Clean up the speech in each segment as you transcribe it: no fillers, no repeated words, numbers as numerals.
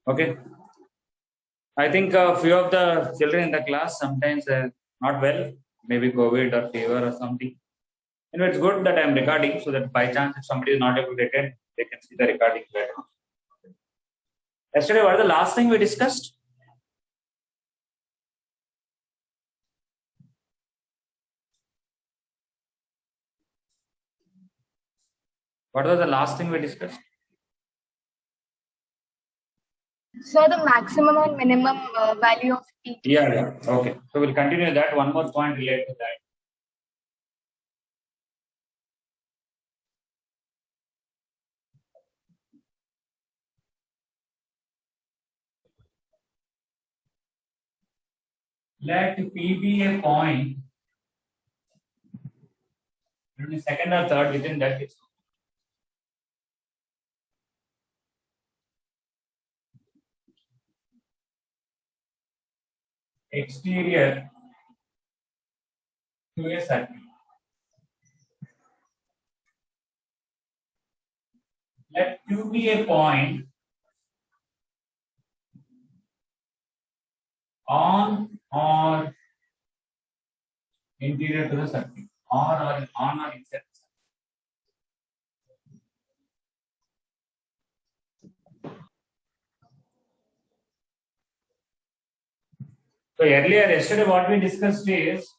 Okay. I think a few of the children in the class sometimes are not well, maybe COVID or fever or something. It's good that I'm recording so that by chance if somebody is not able to attend, they can see the recording later. Yesterday, what is the last thing we discussed? What was the last thing we discussed? So the maximum and minimum value of P. Yeah. Okay. So we'll continue that. One more point related to that. Let P be a point. Second or third within that is exterior to a circle. Let Q be a point on or interior to the circle, on or inside the circle. So yesterday what we discussed is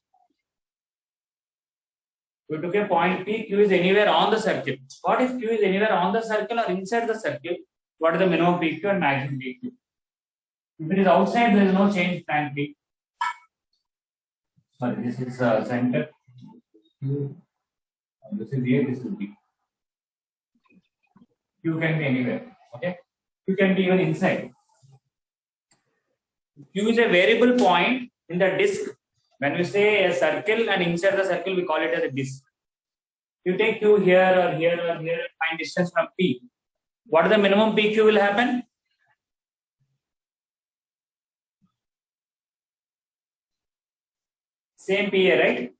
we took a point P, Q is anywhere on the circle. What if Q is anywhere on the circle or inside the circle? What is the minimum PQ and maximum PQ? If it is outside, there is no change tan P. Sorry, this is center. Q. This is A, this is B. Q can be anywhere. Okay. Q can be even inside. Q is a variable point in the disk. When we say a circle and inside the circle, we call it as a disk. You take Q here or here or here, find distance from P. What is the minimum PQ will happen? Same PA, right?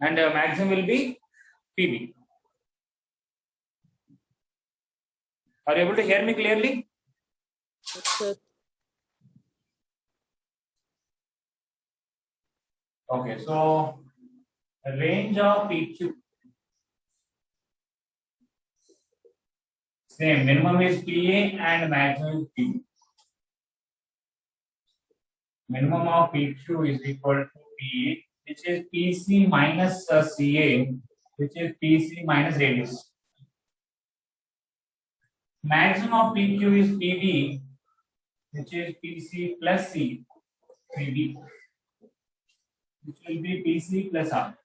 And maximum will be PB. Are you able to hear me clearly? Yes, okay, so range of PQ. Same, minimum is PA and maximum is PB. Minimum of PQ is equal to PA, which is PC minus CA, which is PC minus radius. Maximum of PQ is PB, which is PC plus C, PB, which will be PC plus R.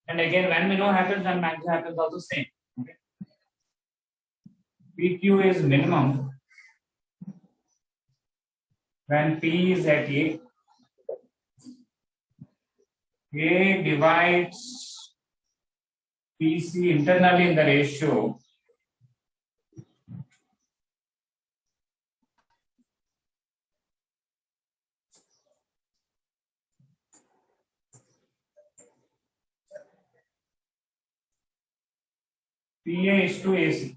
And again, when minimum happens and maximum happens also same. Okay. PQ is minimum when P is at A. A divides PC internally in the ratio PA is to AC.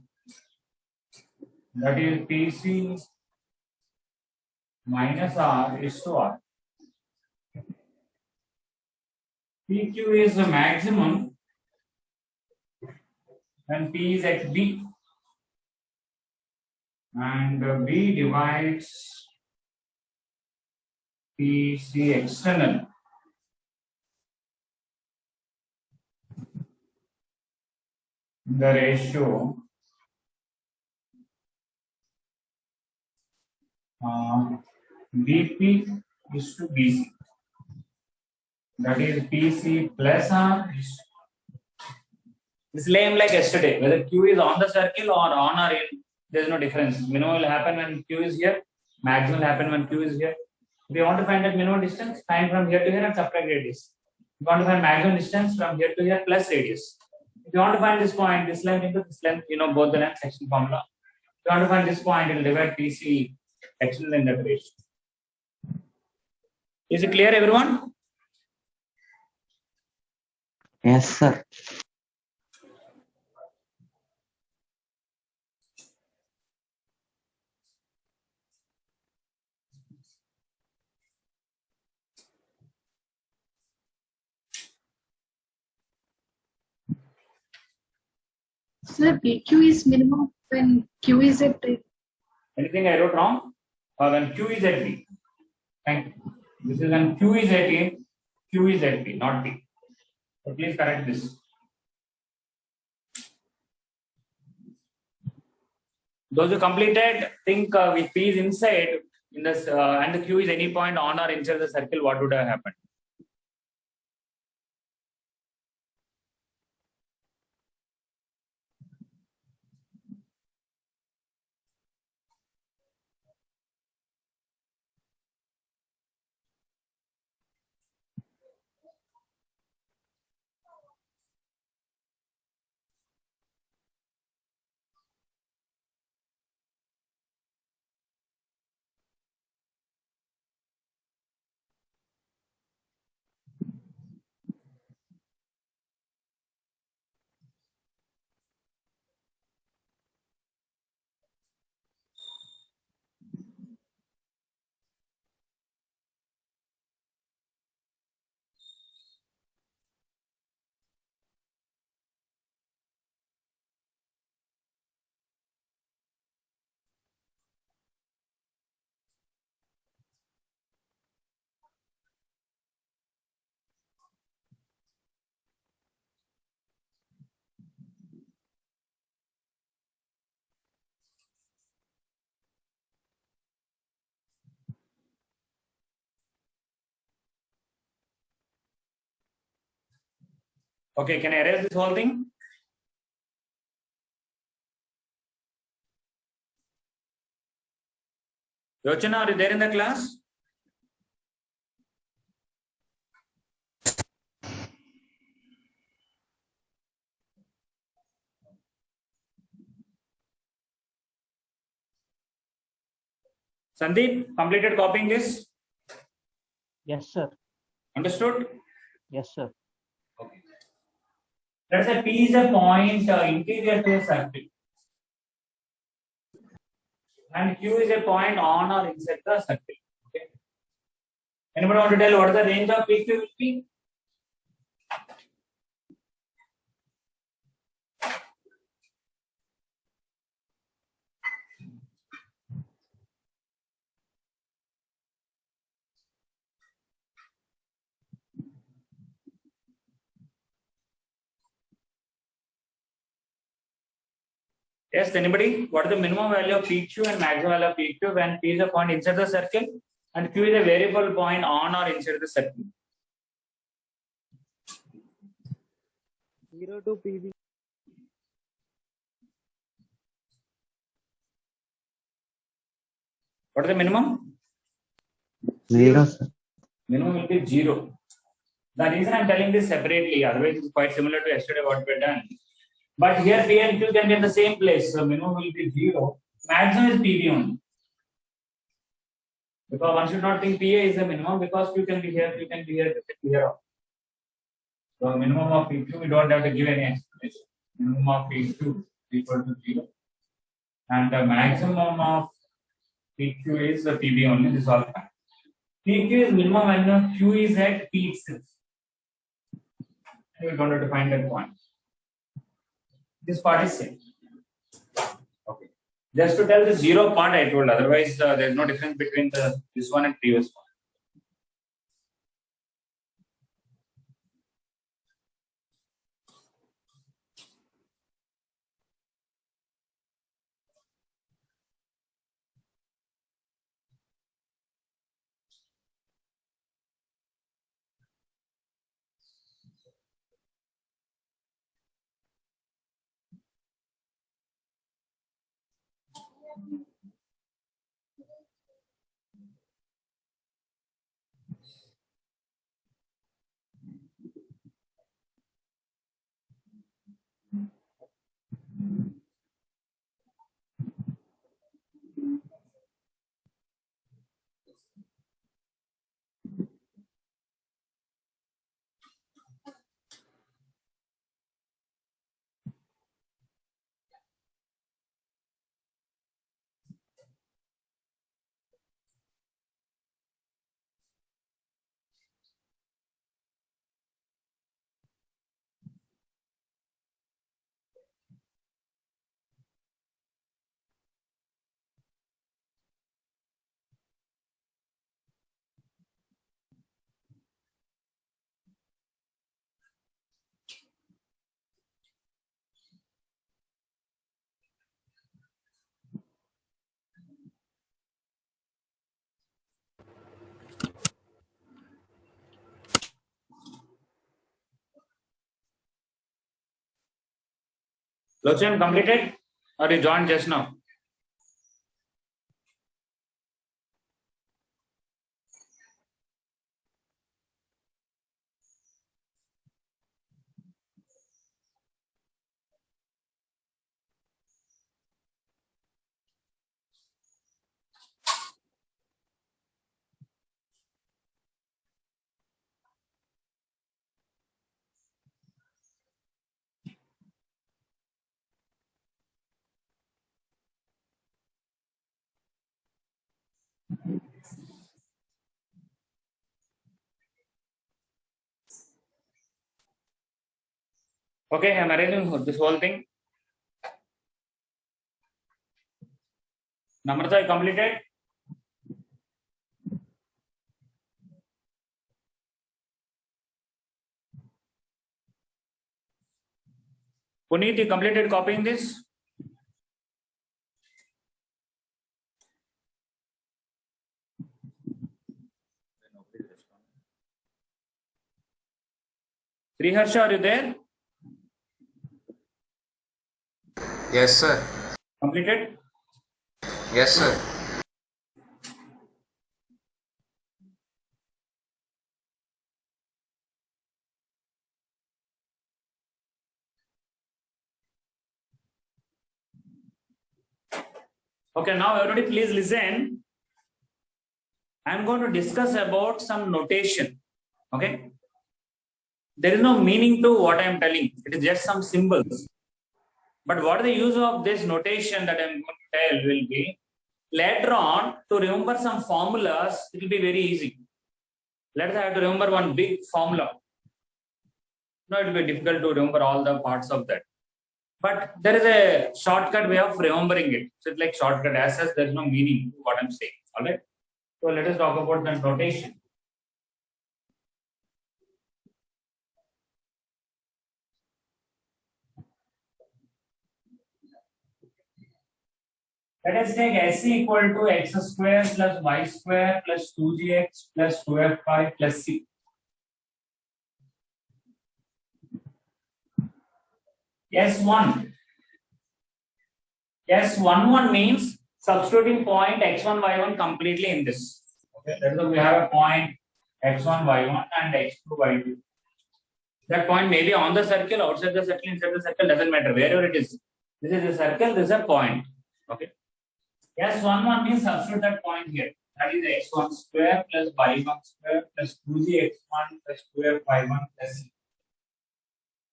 That is PC minus R is to R. PQ is the maximum when P is at B. And B divides PC external. The ratio BP is to BC. That is PC plus R is. It's same like yesterday. Whether Q is on the circle or on or in, there is no difference. Minimum will happen when Q is here. Maximum will happen when Q is here. If you want to find that minimum distance, find from here to here and subtract radius. If you want to find maximum distance from here to here plus radius. If you want to find this point, this length into this length, both the length section formula. If you want to find this point, it will divide PC external in that ratio. Is it clear, everyone? Yes, sir. So the PQ is minimum when Q is at P. Anything I wrote wrong? When Q is at P. Thank you. This is when Q is at A, Q is at P, not P. So please correct this. Those who completed, think if P is inside in this and the Q is any point on or inside the circle, what would have happened? Okay, can I erase this whole thing? Yochana, are you there in the class? Sandeep, completed copying this? Yes, sir. Understood? Yes, sir. Okay. Let's say P is a point interior to a circle. And Q is a point on or inside the circle. Okay. Anybody want to tell what the range of PQ will be? Yes, anybody? What is the minimum value of PQ and maximum value of PQ when P is a point inside the circle and Q is a variable point on or inside the circle? 0 to PV. What is the minimum? 0, sir. Minimum will be 0. The reason I am telling this separately, otherwise it's quite similar to yesterday what we had done. But here P and Q can be in the same place, so minimum will be 0. Maximum is PV only. Because one should not think PA is the minimum because Q can be here, Q can be here, Q can be here. So minimum of PQ, we don't have to give any explanation. Minimum of PQ is equal to 0. And the maximum of PQ is the PV only, this is all. PQ is minimum when Q is at P itself. We don't have to find that point. This part is same. Okay. Just to tell the 0 part I told, otherwise there is no difference between this one and previous one. Lochan completed or you joined just now? Okay, I'm arranging this whole thing. Namrata, completed? Puneet, you completed copying this? Sriharsha, are you there? Yes, sir. Completed? Yes, sir. Okay, now everybody please listen. I'm going to discuss about some notation. Okay. There is no meaning to what I am telling. It is just some symbols. But what the use of this notation that I am going to tell will be, later on to remember some formulas, it will be very easy. Let's say I have to remember one big formula. No, it will be difficult to remember all the parts of that. But there is a shortcut way of remembering it. So it's like shortcut as such, there is no meaning to what I'm saying. All right. So let us talk about the notation. Let us take S equal to x square plus y square plus 2gx plus 2f5 plus c. S1. S11 means substituting point x1, y1 completely in this. Okay, that's why we have a point x1, y1 and x2, y2. That point may be on the circle, outside the circle, inside the circle, doesn't matter, wherever it is. This is a circle, this is a point. Okay. S11 means substitute that point here. That is x1 square plus y1 square plus 2gx1 plus 2f y1 plus c.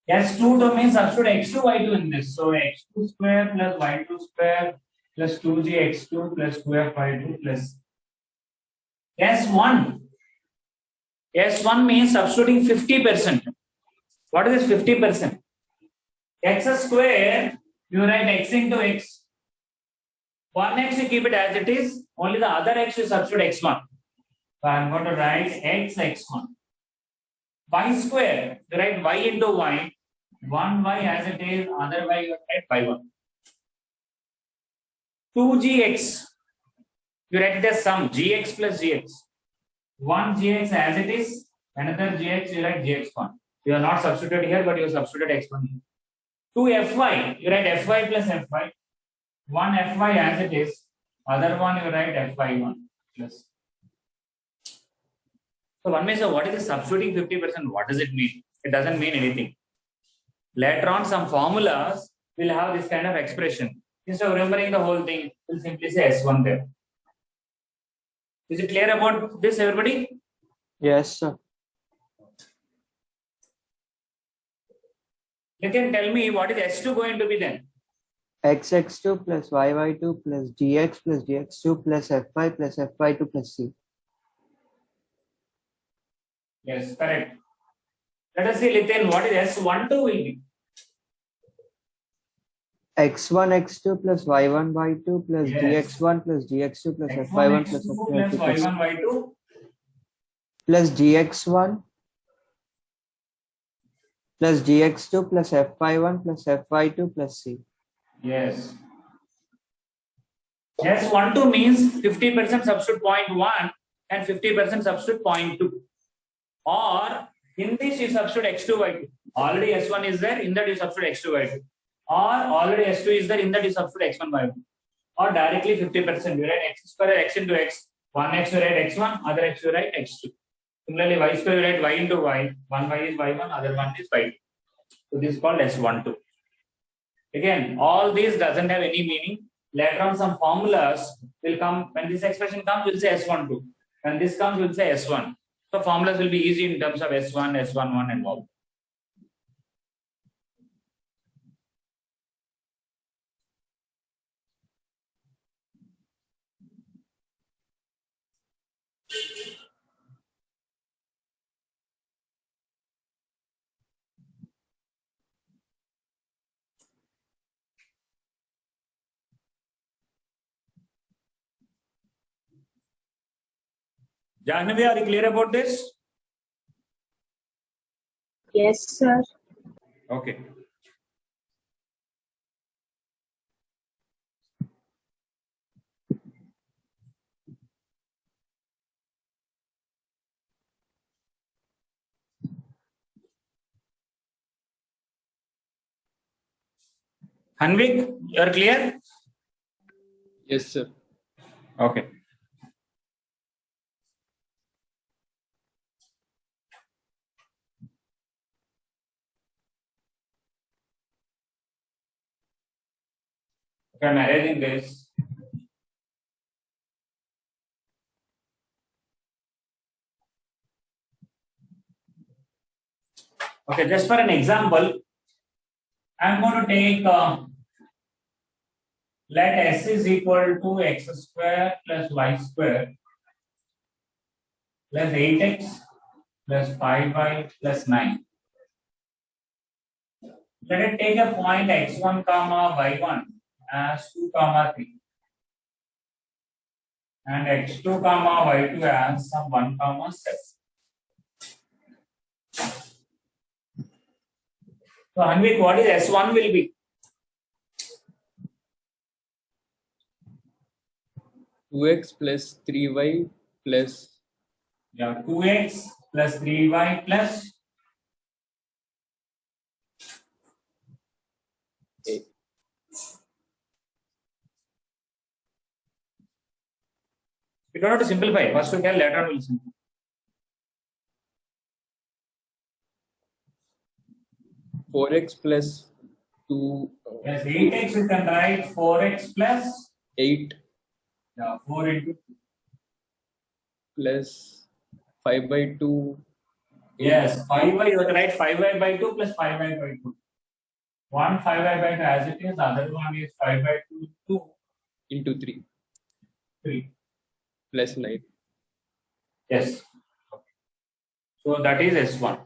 S22 means substitute x2, y2 in this. So x2 square plus y2 square plus 2gx2 plus 2f y2 plus S1. S1 means substituting 50%. What is this 50%? X square, you write x into x. One x you keep it as it is, only the other x you substitute x1. So I am going to write x1. Y square, you write y into y. One y as it is, other y you write y1. 2gx, you write it as sum, gx plus gx. One gx as it is, another gx, you write gx1. You are not substituted here, but you substituted x1 here. 2 fy, you write fy plus fy. One fy as it is, other one you write fy1 plus. So one may say, what is the substituting 50%? What does it mean? It doesn't mean anything. Later on, some formulas will have this kind of expression. Instead of remembering the whole thing, we'll simply say S1 there. Is it clear about this, everybody? Yes, sir. You can tell me what is S2 going to be then? Xx2 plus yy2 plus dx plus dx2 plus fy plus fy2 plus c. Yes, correct. Let us see, Lithin, what is S12 will be? x1 x2 plus y1 y2 plus Yes. dx1 plus dx2 plus X1, fy1 plus X2 fy2 plus plus Y1, Y2. plus dx1 plus dx2 plus fy1 plus fy2 plus c. Yes. S12 means 50% substitute 0.1 and 50% substitute 0.2. Or in this you substitute x2, y2. Already S1 is there, in that you substitute x2, y2. or already S2 is there, in that you substitute x1 by 1, or directly 50%. You write x square x into x. One x you write x1, other x you write x2. Similarly, y square you write y into y. One y is y1, other one is y2. So this is called S12. Again, all these doesn't have any meaning. Later on, some formulas will come. When this expression comes, we'll say S12. When this comes, we'll say S1. So formulas will be easy in terms of S1, S11, and all. Jahnavi, are you clear about this? Yes, sir. Okay. Hanvik, you are clear? Yes, sir. Okay. Okay, I'm arranging this. Okay, just for an example, I'm going to take let s is equal to x square plus y square plus 8x plus 5y plus 9. Let it take a point x1 comma y1 as 2 comma 3 and x2 comma y2 as some 1 comma 7. So Hanvik, what is S1 will be? 2x plus 3y plus 2x plus 3y plus 8. We don't have to simplify. First we can, later on we'll simplify. 4x plus 2 Yes, 8x you can write 4x plus 8 4 into plus 5 by 2. yes, 5y you can write 5y by 2 plus 5y by 2. One 5y by 2 as it is, the other one is 5 by 2 2 into 3 3. plus 9. Yes. So that is S1.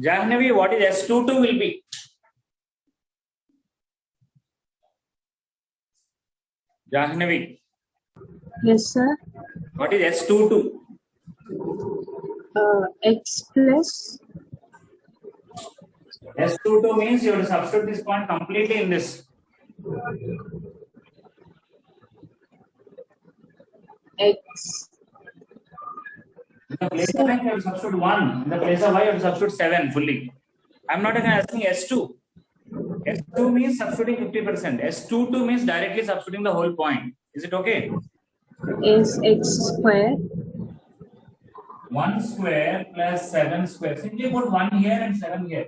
Jahnavi, what is S22 will be? Jahnavi, Yes, sir. what is S22? X plus S22 means you have to substitute this point completely in this. X. In the place of X, you have to substitute 1. In the place of Y, you have to substitute 7 fully. I'm not even asking S2. S2 means substituting 50%. S22 means directly substituting the whole point. Is it okay? Is x square 1 square plus 7 square. Simply put 1 here and 7 here.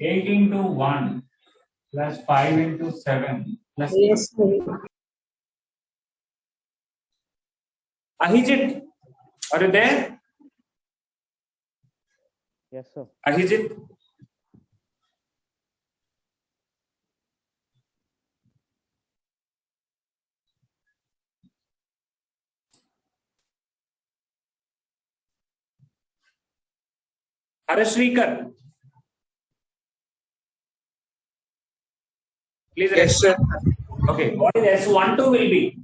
8 into 1 plus 5 into 7 plus yes, sir. Ahijit, are you there? Yes, sir. Ahijit? Harashrikar. Please Yes, sir. okay, what is S12 will be?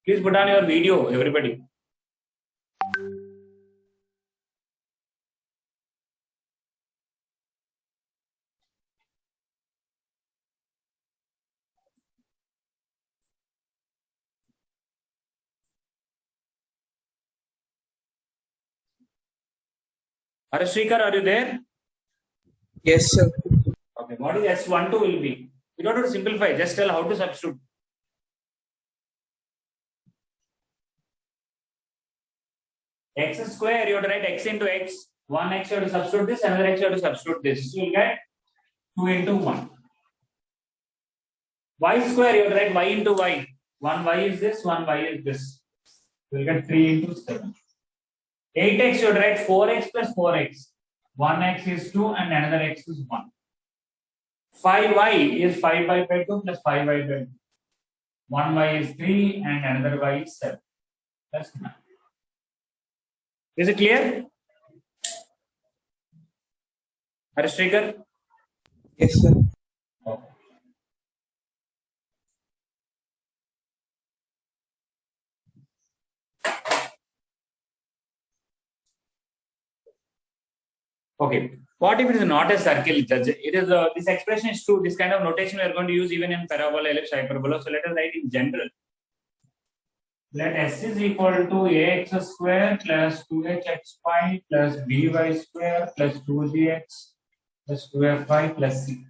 Please put on your video, everybody. Arashrikar, are you there? Yes, sir. Okay, what is S12 will be? You don't have to simplify, just tell how to substitute. X square, you have to write x into x. 1x you have to substitute this, another x you have to substitute this. So you will get 2 into 1. Y square, you have to write y into y. 1 y is this, 1 y is this. You will get 3 into 7. 8x, you have to write 4x plus 4x. 1x is 2 and another x is 1. 5y is 5y by 2 plus 5y by 2. 1y is 3 and another y is 7. That's 9. Is it clear? Arashrikar? Yes, sir. Okay. Okay. What if it is not a circle? It is this expression is true. This kind of notation we are going to use even in parabola, ellipse, hyperbola. So let us write in general. Let S is equal to ax square plus 2hxy plus by square plus 2gx plus 2fy plus c.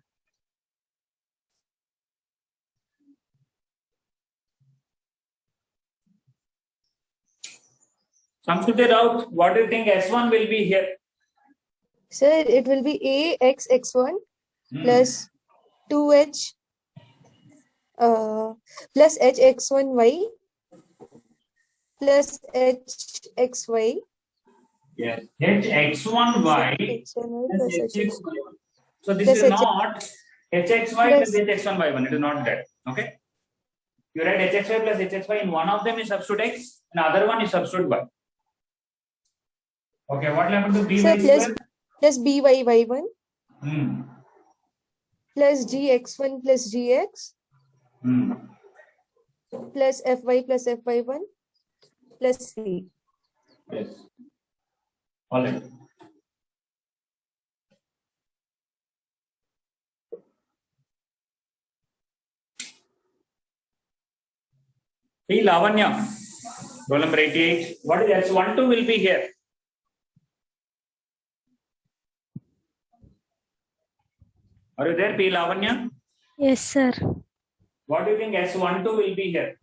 Samskruti Raut, what do you think S1 will be here? Sir, it will be AXX1 plus 2H plus HX1Y plus HXY. Yes. Hx1y X1Y plus plus hx1. So this plus is not hxy plus plus hx1y1. It is not that. Okay. You write hxy plus hxy. In one of them you substitute x, in other one you substitute y. Okay. What will happen to by Sir, square? plus BYY1 Hmm. plus GX1 plus GX Hmm. plus FY1 plus C. Yes. All right. P Lavanya. Roll number 88. What is S12 will be here? Are you there, P Lavanya? Yes, sir. What do you think S12 will be here?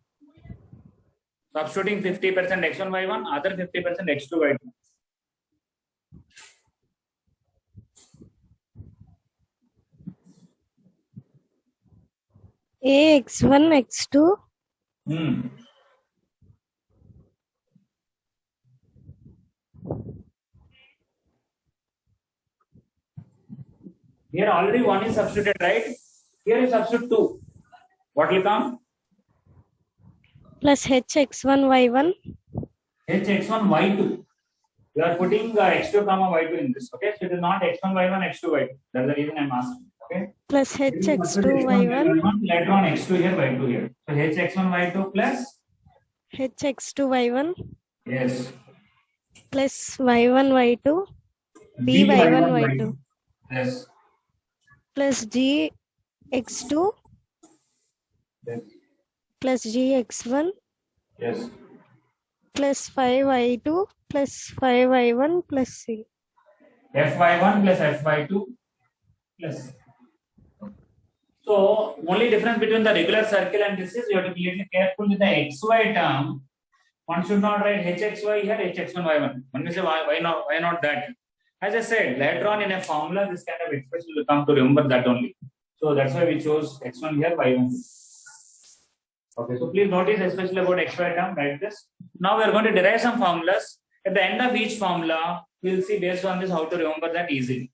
Substituting 50% x1 y1, other 50% x2 y2. AX1, X2. Hmm. Here already one is substituted, right? Here you substitute 2. What will come? Plus HX1Y1. Hx1 y2. You are putting x2 comma y2 in this. Okay, so it is not x1 y1 x2 y2. That's the reason I am asking. Okay. Plus HX2Y1. Later on x2 here y2 here. So hx1 y2 plus HX2Y1. yes. Plus Y1, Y2. BY1, Y2. Yes. Plus GX2. Yes. Plus GX1. Yes. Plus 5Y2 plus 5Y1 plus C. Fy1 plus fy2 plus. So only difference between the regular circle and this is you have to be little careful with the xy term. One should not write hxy here, hx1 y1. One will say why not that? As I said, later on in a formula, this kind of expression will come to remember that only. So that's why we chose x1 here, y1. Okay, so please notice especially about xy term, write this. Now we are going to derive some formulas. At the end of each formula, we will see based on this how to remember that easily.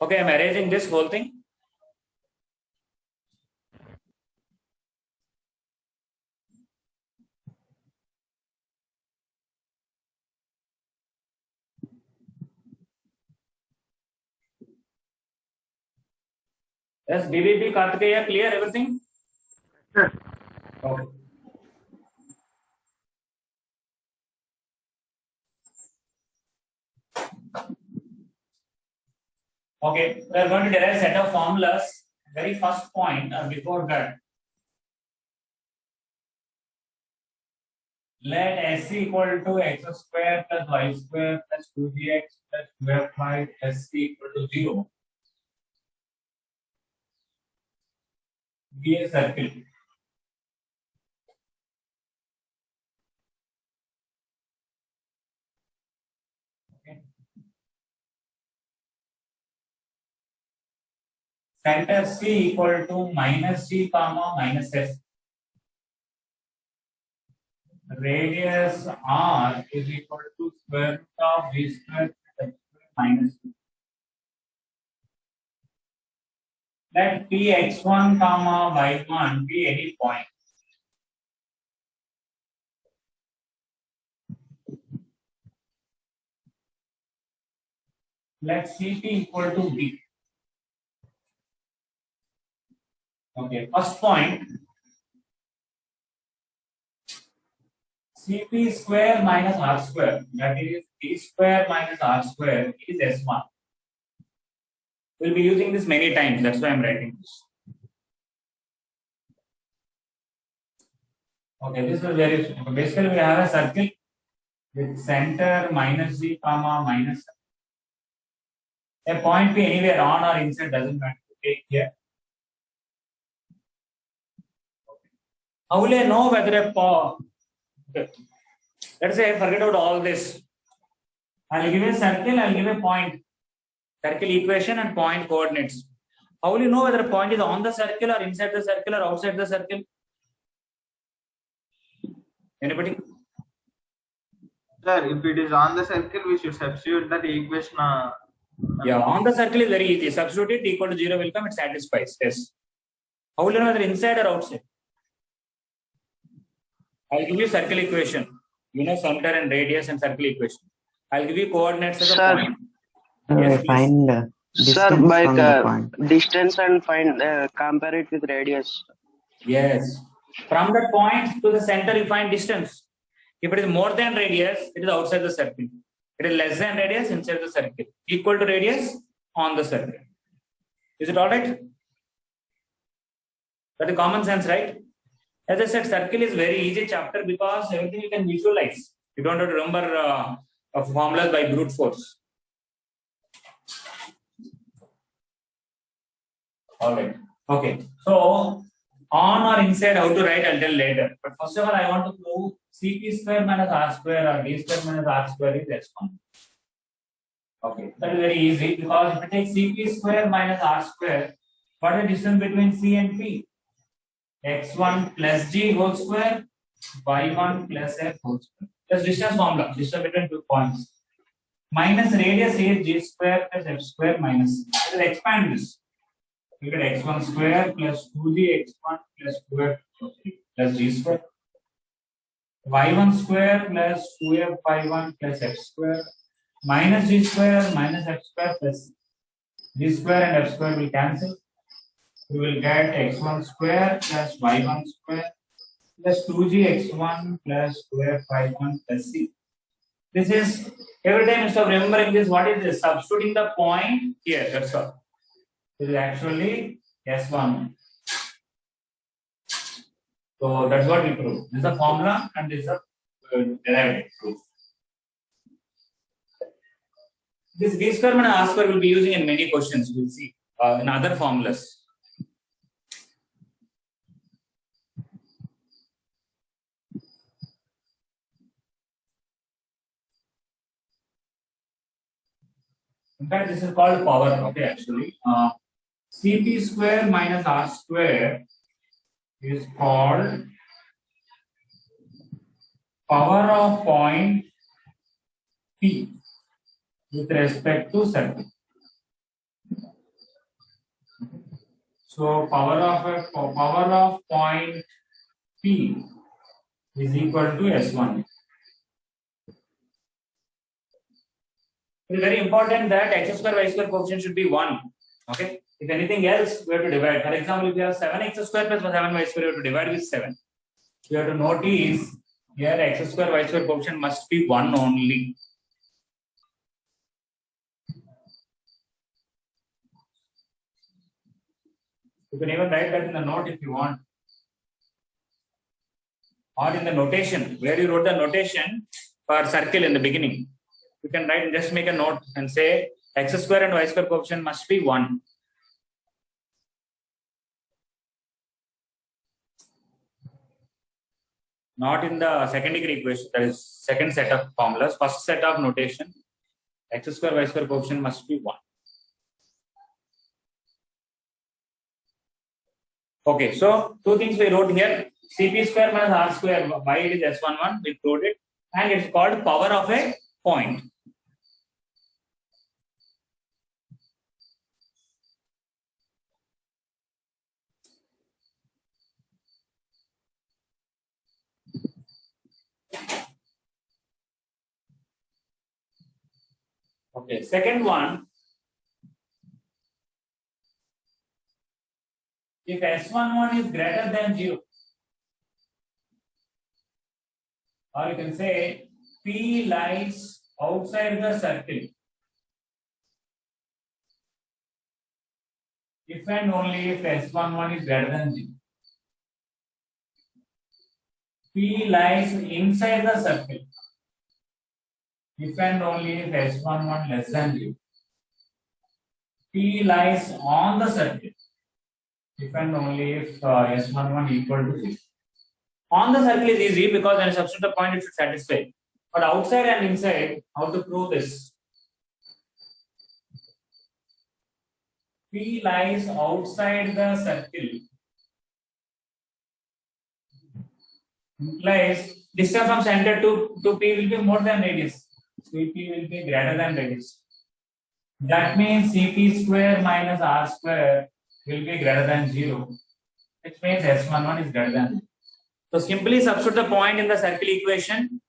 Okay, I'm arranging this whole thing. Yes, BBP, Kartikeya, clear everything? Okay. Okay, we are going to derive a set of formulas. Very first point, before that, let S equal to x square plus y square plus 2gx plus 2fy plus c equal to 0 be a circle. Okay. Center C equal to minus c comma minus f. Radius r is equal to square root of v square plus x square minus 2. Let p x1 comma y1 be any point. Let Cp equal to b. Okay, first point, Cp square minus r square, that is d square minus r square is S1. We'll be using this many times, that's why I'm writing this. Okay, this is very simple. Basically, we have a circle with center minus z comma minus f. A point be anywhere on or inside, doesn't matter. Take here. How will I know whether a okay. Let's say I forget about all this. I'll give a circle, I'll give a point. Circle equation and point coordinates. How will you know whether a point is on the circle or inside the circle or outside the circle? Anybody? Sir, if it is on the circle, we should substitute that equation. Yeah, on the circle is very easy. Substitute it, equal to 0 will come, it satisfies. Yes. How will you know whether inside or outside? I'll give you circle equation. You know center and radius and circle equation. I'll give you coordinates of the point. Yes, please. Find Sir, distance by from the point. distance and find compare it with radius. Yes. From the point to the center, you find distance. If it is more than radius, it is outside the circle. It is less than radius, inside the circle. Equal to radius, on the circle. Is it alright? That is common sense, right? As I said, circle is very easy chapter because everything you can visualize. You don't have to remember formulas by brute force. Alright. Okay. So, on or inside, how to write, I'll tell later. But first of all, I want to prove Cp square minus r square or d square minus r square is S1. Okay. That is very easy because if I take Cp square minus r square, what is the distance between C and P? X1 plus g whole square, y1 plus f whole square. Just distance formula, distance between 2 points. Minus radius is g square plus f square minus. Let us expand this. You get x1 square plus 2g x1 plus 2f plus g square. Y1 square plus 2f y1 plus f square minus g square minus f square plus g square and f square will cancel. We will get x1 square plus y1 square plus 2g x1 plus 2f y1 plus c. This is every time instead of remembering this, what is this? Substituting the point here, that's all. This is actually S1. So that's what we prove. This is a formula and this is a derivative proof. This d square minus r square will be using in many questions. We'll see in other formulas. In fact, this is called power. Okay, actually, Cp square minus r square is called power of point P with respect to circle. So power of point P is equal to S1. It is very important that x square y square coefficient should be 1. Okay. If anything else, we have to divide. For example, if you have 7x square plus 7y square, you have to divide with 7. You have to notice here x square y square coefficient must be 1 only. You can even write that in the note if you want. Or in the notation, where you wrote the notation for circle in the beginning. You can write, just make a note and say x square and y square coefficient must be 1. Not in the second degree equation, that is second set of formulas. First set of notation, x square y square coefficient must be 1. Okay, so two things we wrote here. Cp square minus r square, why it is S11, we wrote it, and it's called power of a point. Okay, second one, if S11 is greater than 0, or you can say P lies outside the circle, if and only if S11 is greater than 0. P lies inside the circle, if and only if S11 less than 0. P lies on the circle, if and only if S11 equal to 0. On the circle is easy because when you substitute the point, it should satisfy. But outside and inside, how to prove this? P lies outside the circle implies distance from center to P will be more than radius. Cp will be greater than radius. That means Cp square minus r square will be greater than 0, which means S11 is greater than 0. So simply substitute the point in the circle equation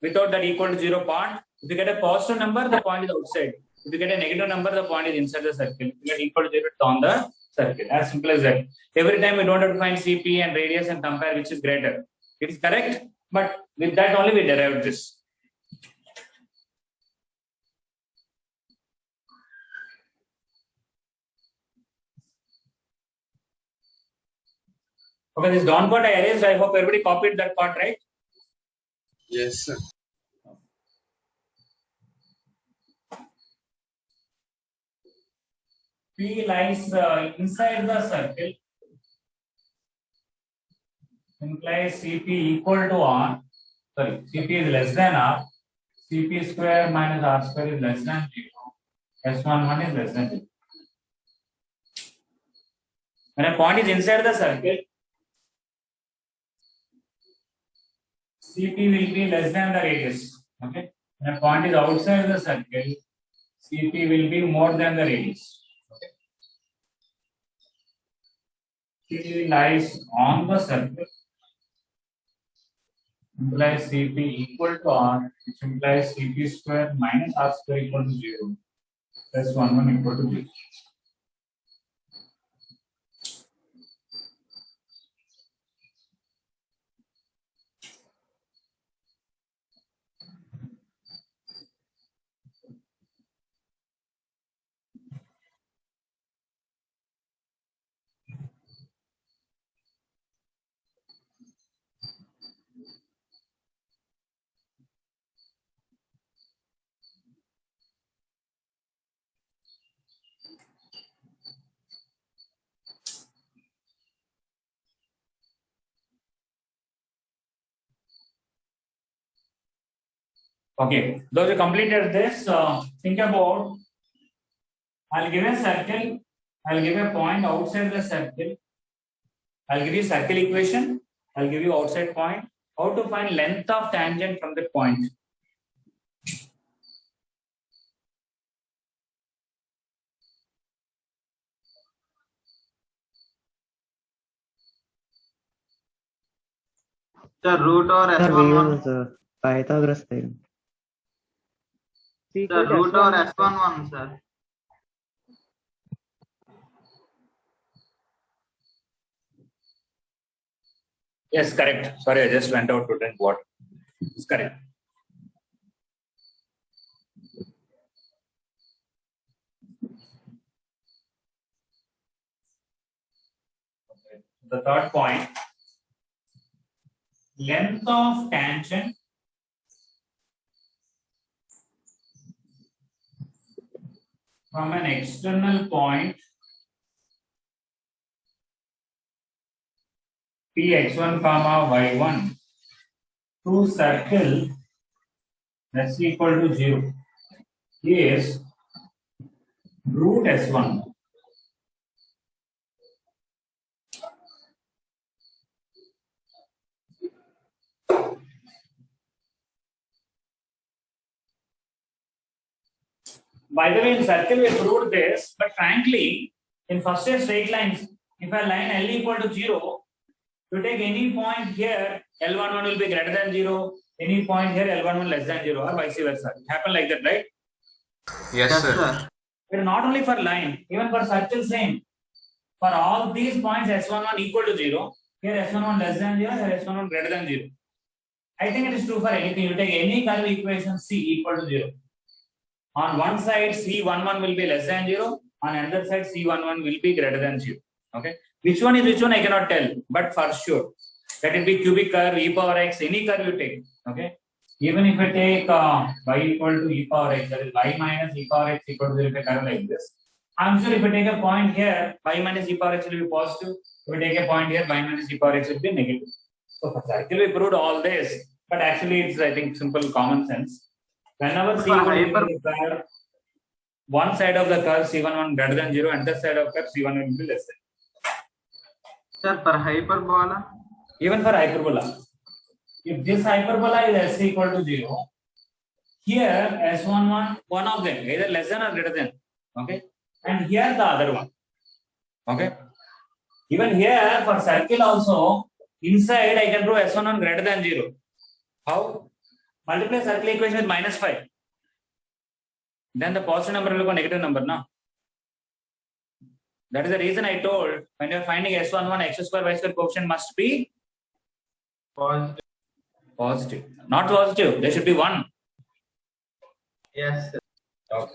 without that equal to 0 part. If you get a positive number, the point is outside. If you get a negative number, the point is inside the circle. If you get equal to 0, it's on the circle. As simple as that. Every time we don't have to find Cp and radius and compare which is greater. It is correct, but with that only we derived this. Okay, this down part I erased. I hope everybody copied that part, right? Yes, sir. P lies inside the circle implies Cp equal to R. Sorry, Cp is less than R. Cp square minus R square is less than 0. S11 is less than 0. When a point is inside the circle, Cp will be less than the radius. Okay. When a point is outside the circle, Cp will be more than the radius. Okay. Cp lies on the circle, implies Cp equal to R, which implies Cp square minus R square equal to 0, plus 11 equal to 0. Okay, those who completed this, think about, I'll give a circle, I'll give a point outside the circle, I'll give you circle equation, I'll give you outside point, how to find length of tangent from the point. Sir, root or Sir, we S11. use Pythagoras theorem. C Sir, equal to root or S11, sir. S11, sir. Yes, correct. Sorry, I just went out to drink water. It's correct. The third point, length of tangent from an external point Px1 comma y1 to circle that's equal to 0 is root s1. By the way, in circle we proved this, but frankly, in first year straight lines, if a line L equal to 0, you take any point here, L11 will be greater than 0, any point here, L11 less than 0, or vice versa. It happen like that, right? Yes, sir. But not only for line, even for circle same. For all these points, S11 equal to 0, here S11 less than 0, here S11 greater than 0. I think it is true for anything. You take any curve equation C equal to 0. On one side, C11 will be less than 0. On another side, C11 will be greater than 0. Okay. Which one is which one, I cannot tell. But for sure, let it be cubic curve, e power x, any curve you take. Okay. Even if I take y equal to e power x, that is y minus e power x equal to 0, if I curve like this, I'm sure if I take a point here, y minus e power x will be positive. If I take a point here, y minus e power x will be negative. So for circle, we proved all this. But actually, it's, I think, simple common sense. Whenever C1 one side of the curve C11 greater than 0, and the side of curve C1 will be less than. Sir, for hyperbola? Even for hyperbola. If this hyperbola is S equal to 0, here S11, one of them, either less than or greater than. Okay. And here the other one. Okay. Even here for circle also, inside I can prove S11 greater than 0. How? Multiply circle equation with -5. Then the positive number will become negative number, no? That is the reason I told when you are finding S11, x square, y square coefficient must be Positive. positive. Not positive, there should be 1. Yes, sir. Okay.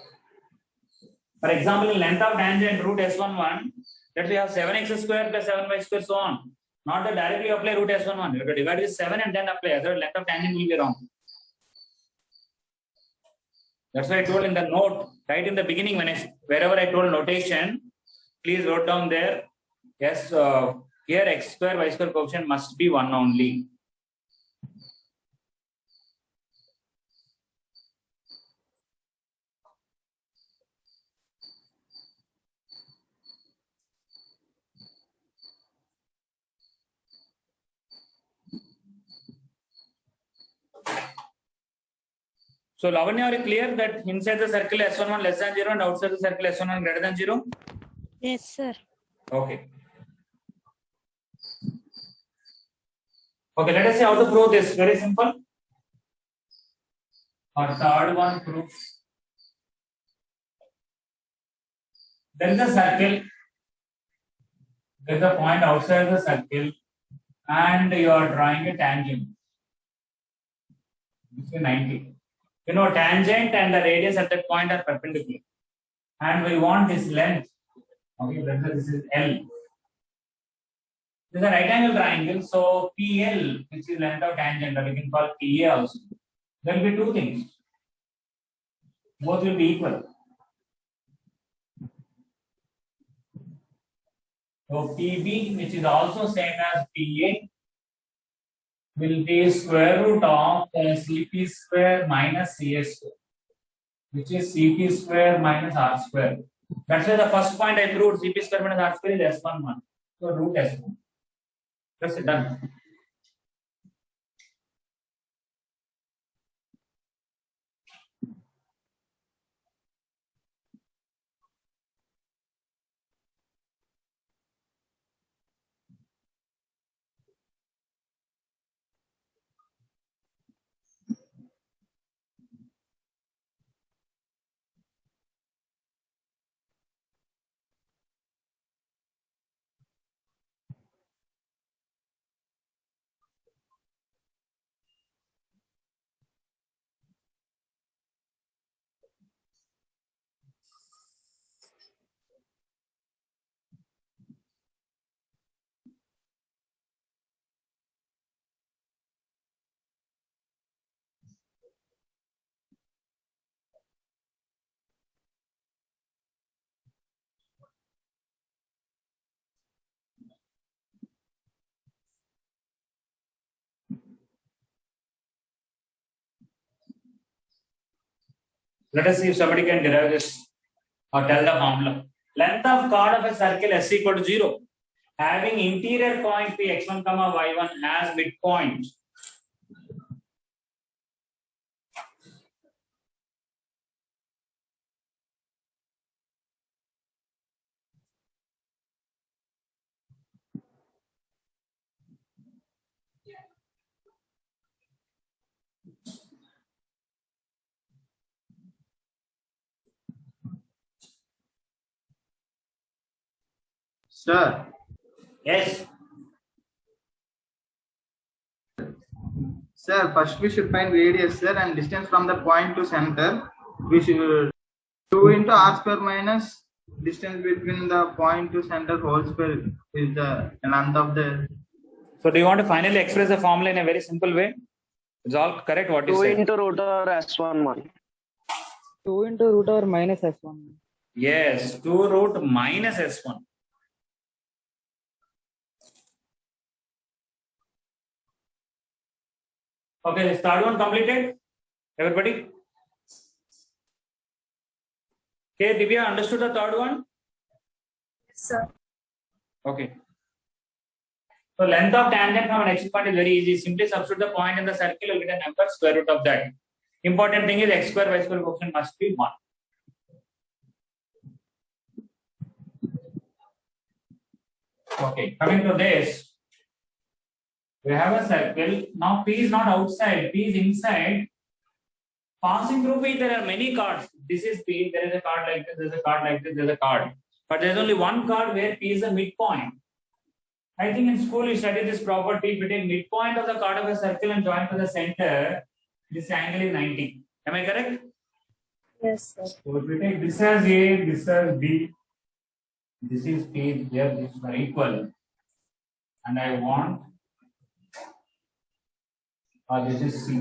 For example, in length of tangent root S11, that we have 7x square plus 7y square, so on. Not that directly apply root S11. You have to divide with 7 and then apply. Otherwise, length of tangent will be wrong. That's why I told in the note, right in the beginning, wherever I told notation, please wrote down there, yes, here x square, y square coefficient must be 1 only. So, Lavanya, are you clear that inside the circle S11 less than 0 and outside the circle S11 greater than 0? Yes, sir. Okay. Okay, let us see how to prove this. Very simple. Our third one proof. There is a circle. There is a point outside the circle, and you are drawing a tangent. This is 90. You know, tangent and the radius at that point are perpendicular, and we want this length. Okay, this is L. This is a right angle triangle, so PL, which is length of tangent, or we can call PA also. There will be two things. Both will be equal. So PB, which is also same as PA, will be square root of CP square minus CA square, which is CP square minus R square. That's why the first point I proved CP square minus R square is S11. So root S1. That's it, done. Let us see if somebody can derive this or tell the formula. Length of chord of a circle S equal to 0. Having interior point P x1, y1 as midpoint. Sir, Yes. sir, first we should find radius, sir, and distance from the point to center. We should 2 into r square minus distance between the point to center whole square is the length of the. So do you want to finally express the formula in a very simple way? It's all correct what you 2 said. into root over S11. 2 into root over minus S1. Yes, 2 root minus S1. Okay, this third one completed? Everybody? Okay, Divya, understood the third one? Yes, sir. Okay. So length of tangent from an x point is very easy. Simply substitute the point in the circle, you'll get a number square root of that. Important thing is x square y square coefficient must be 1. Okay, coming to this. We have a circle. Now P is not outside, P is inside. Passing through P, there are many cards. This is P, there is a card like this, there is a card like this, there is a card. But there is only one card where P is the midpoint. I think in school you study this property. If you take midpoint of the chord of a circle and join to the center, this angle is 90. Am I correct? Yes, sir. So if we take this as A, this as B, this is P, here these are equal. And I want, this is C.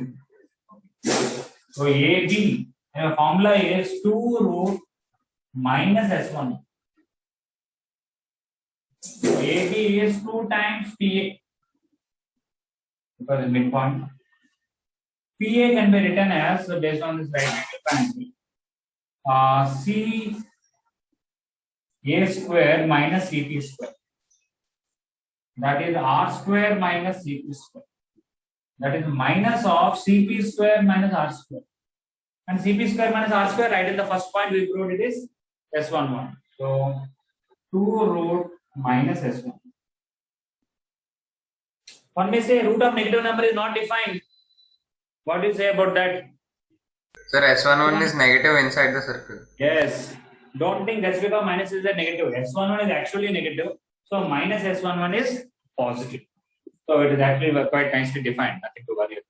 So AB, the formula is 2 root minus S1. So AB is 2 times PA because it's midpoint. PA can be written as, so based on this right angle, C A square minus CP square. That is R square minus CP square. That is minus of CP square minus R square. And CP square minus R square, right in the first point we proved it is S11. So 2 root minus S1. One may say root of negative number is not defined. What do you say about that? Sir, S11 is negative inside the circle. Yes. Don't think that's because minus is a negative. S11 is actually negative. So minus S11 is positive. So it is actually quite nicely defined. Nothing to worry about.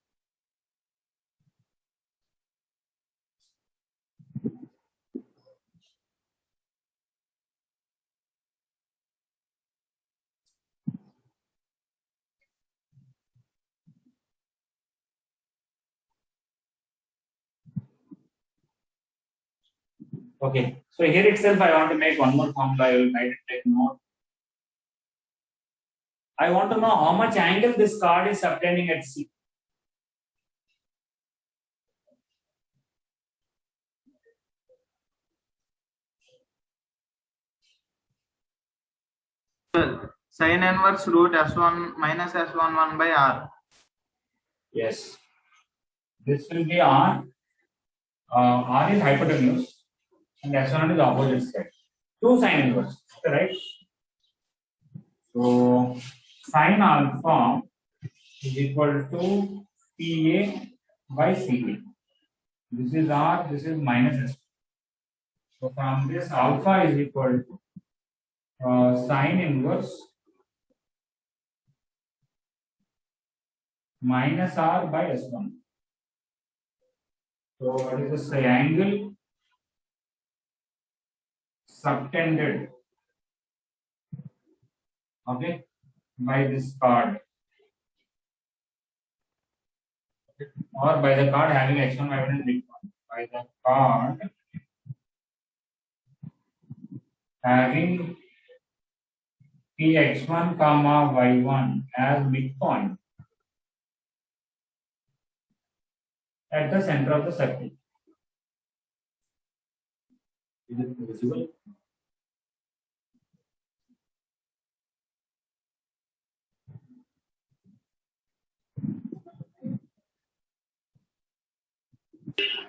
Okay, so here itself I want to make one more formula. I will write it, take note. I want to know how much angle this chord is subtending at C. Sin inverse root S1 minus S11 by R. Yes. This will be R. R is hypotenuse and S1 is opposite side. 2 sin inverse, right? So sin alpha is equal to PA by CP. This is R, this is minus S. So from this alpha is equal to sin inverse minus R by S1. So what is this angle subtended, okay, by this chord or by the chord having x1, y1 and midpoint. By the chord having px1 comma y1 as midpoint at the center of the circle. Is it visible?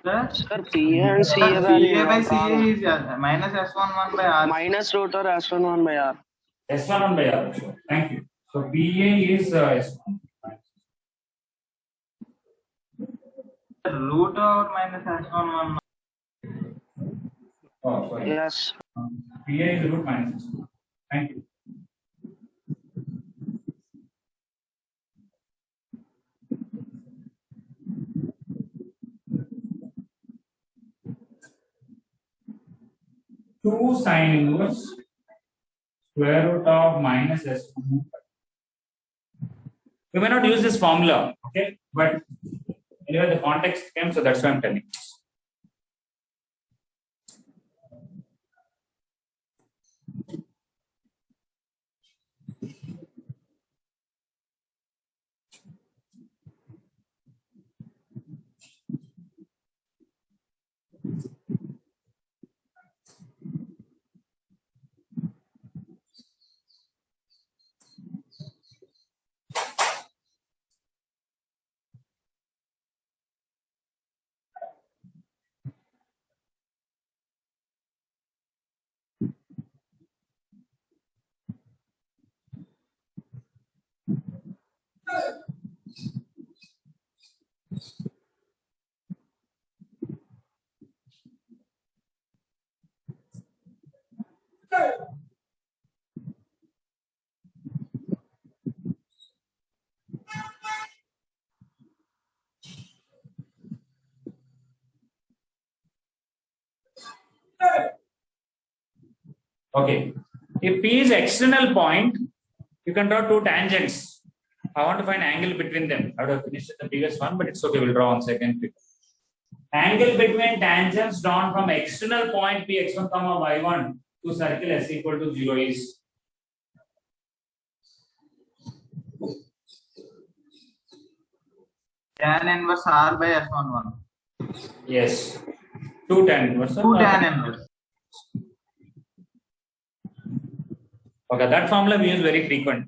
Sir, Sir, PA and sir, CA value CA by are CA wrong. is minus S11 by R. Minus root or S11 by R. S11 by R. Sure. Thank you. So PA is S1. Root over minus S11. Oh, sorry. Yes. PA is root minus S1. Thank you. Two sine inverse square root of minus S1. We may not use this formula, okay? But anyway, the context came, so that's why I'm telling you. Okay. If P is external point, you can draw two tangents. I want to find angle between them. I would have finished the previous one, but it's okay. We'll draw on second. Angle between tangents drawn from external point P x1 comma y1 to circle S equal to 0 is Tan inverse R by S11. yes. 2 tan inverse. 2 tan inverse. Okay, that formula we use very frequent.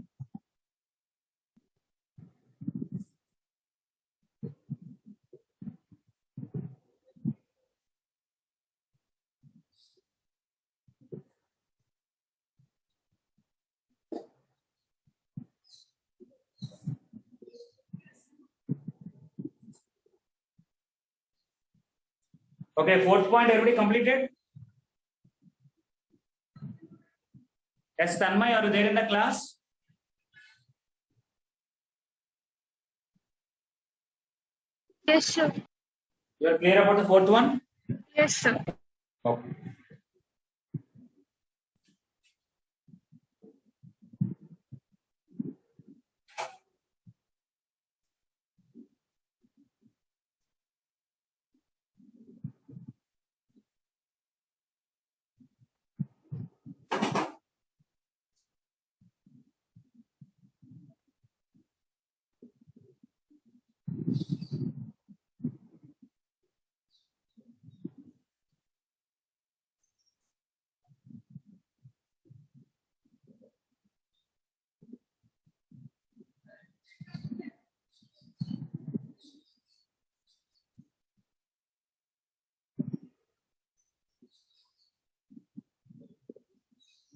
Okay, fourth point, everybody completed? Yes, Tanmay, are you there in the class? Yes, sir. You are clear about the fourth one? Yes, sir. Okay.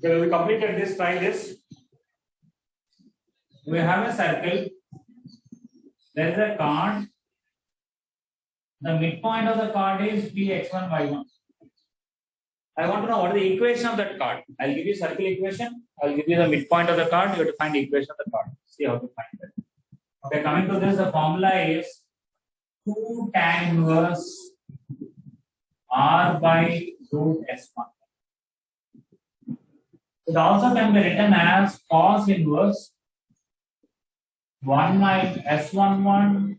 Okay, we completed this, try this. We have a circle. There is a card. The midpoint of the card is Px1, y1. I want to know what is the equation of that card. I'll give you circle equation. I'll give you the midpoint of the card. You have to find the equation of the card. See how to find that. Okay, coming to this, the formula is 2 tan inverse R by root S1. It also can be written as cos inverse 1 minus S11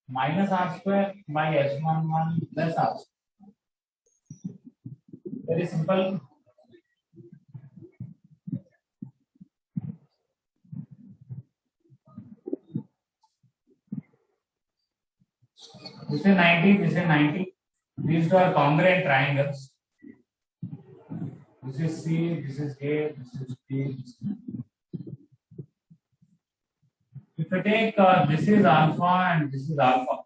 minus R square by S11 plus R square. Very simple. This is 90, this is 90. These two are congruent triangles. This is C, this is A, this is B. This is if I take this is alpha and this is alpha,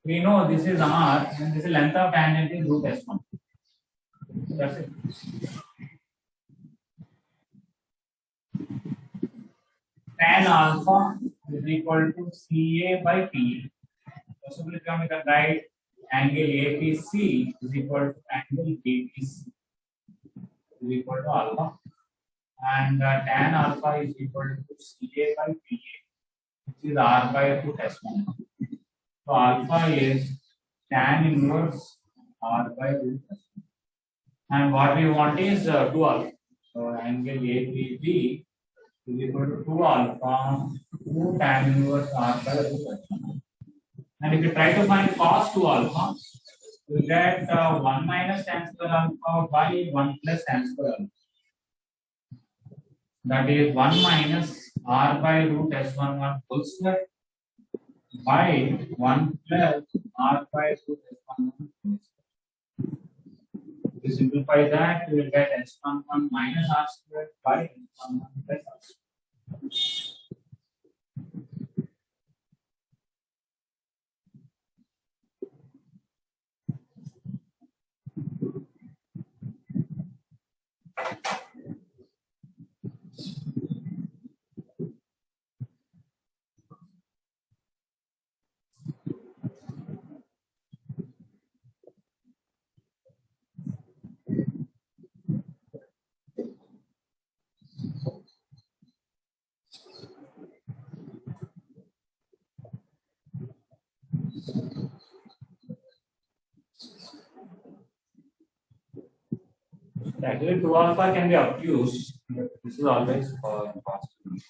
we know this is R and this is length of tangent is root S1. That's it. Tan alpha is equal to CA by P. Possibly we can write angle APC is equal to angle BPC is equal to alpha, and tan alpha is equal to CA by PA, which is R by root S1. So alpha is tan inverse R by root S1. And what we want is 2 alpha. So angle APB is equal to 2 alpha 2 tan inverse R by root S1. And if you try to find cos 2 alpha, you get 1 minus tan square alpha by 1 plus tan square alpha. That is 1 minus R by root S11 whole square by 1 plus R by root S11 whole square. If you simplify that, you will get S11 minus R square by S11 plus R square. Actually, 2 alpha can be obtuse, but this is always positive.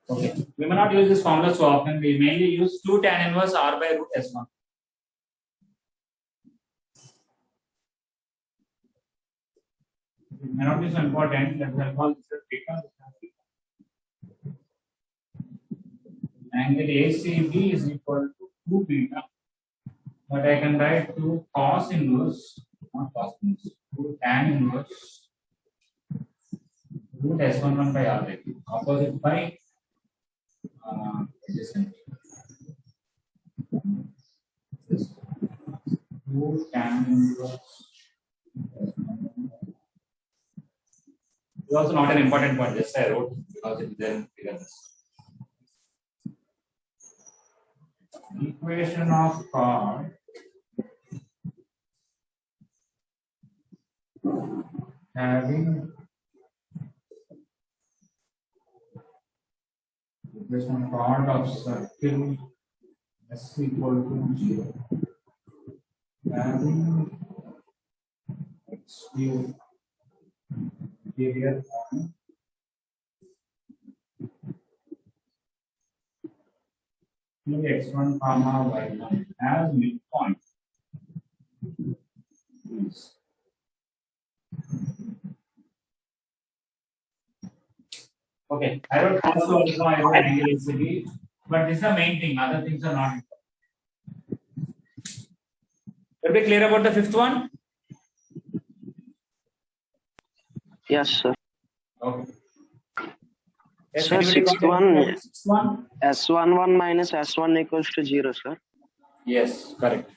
Okay, we may not use this formula so often. We mainly use 2 tan inverse R by root S1. It may not be so important. Let us call this as beta. Angle ACB is equal to 2 beta, but I can write 2 cos inverse, not cos inverse, 2 tan inverse root S11 by R by 2, opposite by adjacent. 2 tan inverse. It's also not an important point, just I wrote because it is there in figures. Equation of chord having equation of chord of circle S equal to 0 having exterior point x1 comma y1 as midpoint. Okay, I wrote also I wrote angle ACB, but this is the main thing. Other things are not important. Are we clear about the fifth one? Yes, sir. Okay. Yes, Sir, anybody sixth got one, it? Sixth one? S11 minus S1 equals to 0, sir. Yes, correct.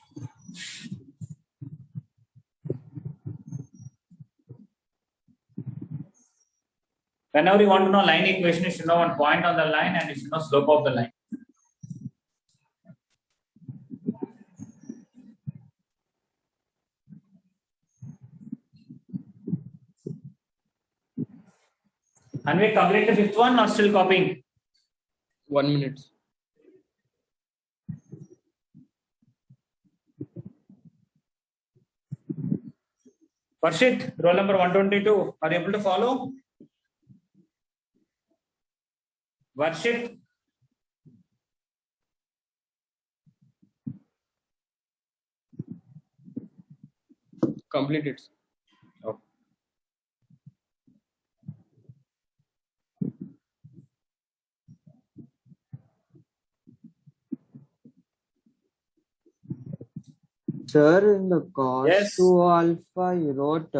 Whenever you want to know line equation, you should know one point on the line and you should know slope of the line. And we complete the fifth one or still copying? 1 minute. Varshit, roll number 122. Are you able to follow? Varshit. Completed. Okay. Sir, in the cos Yes. 2 alpha, you wrote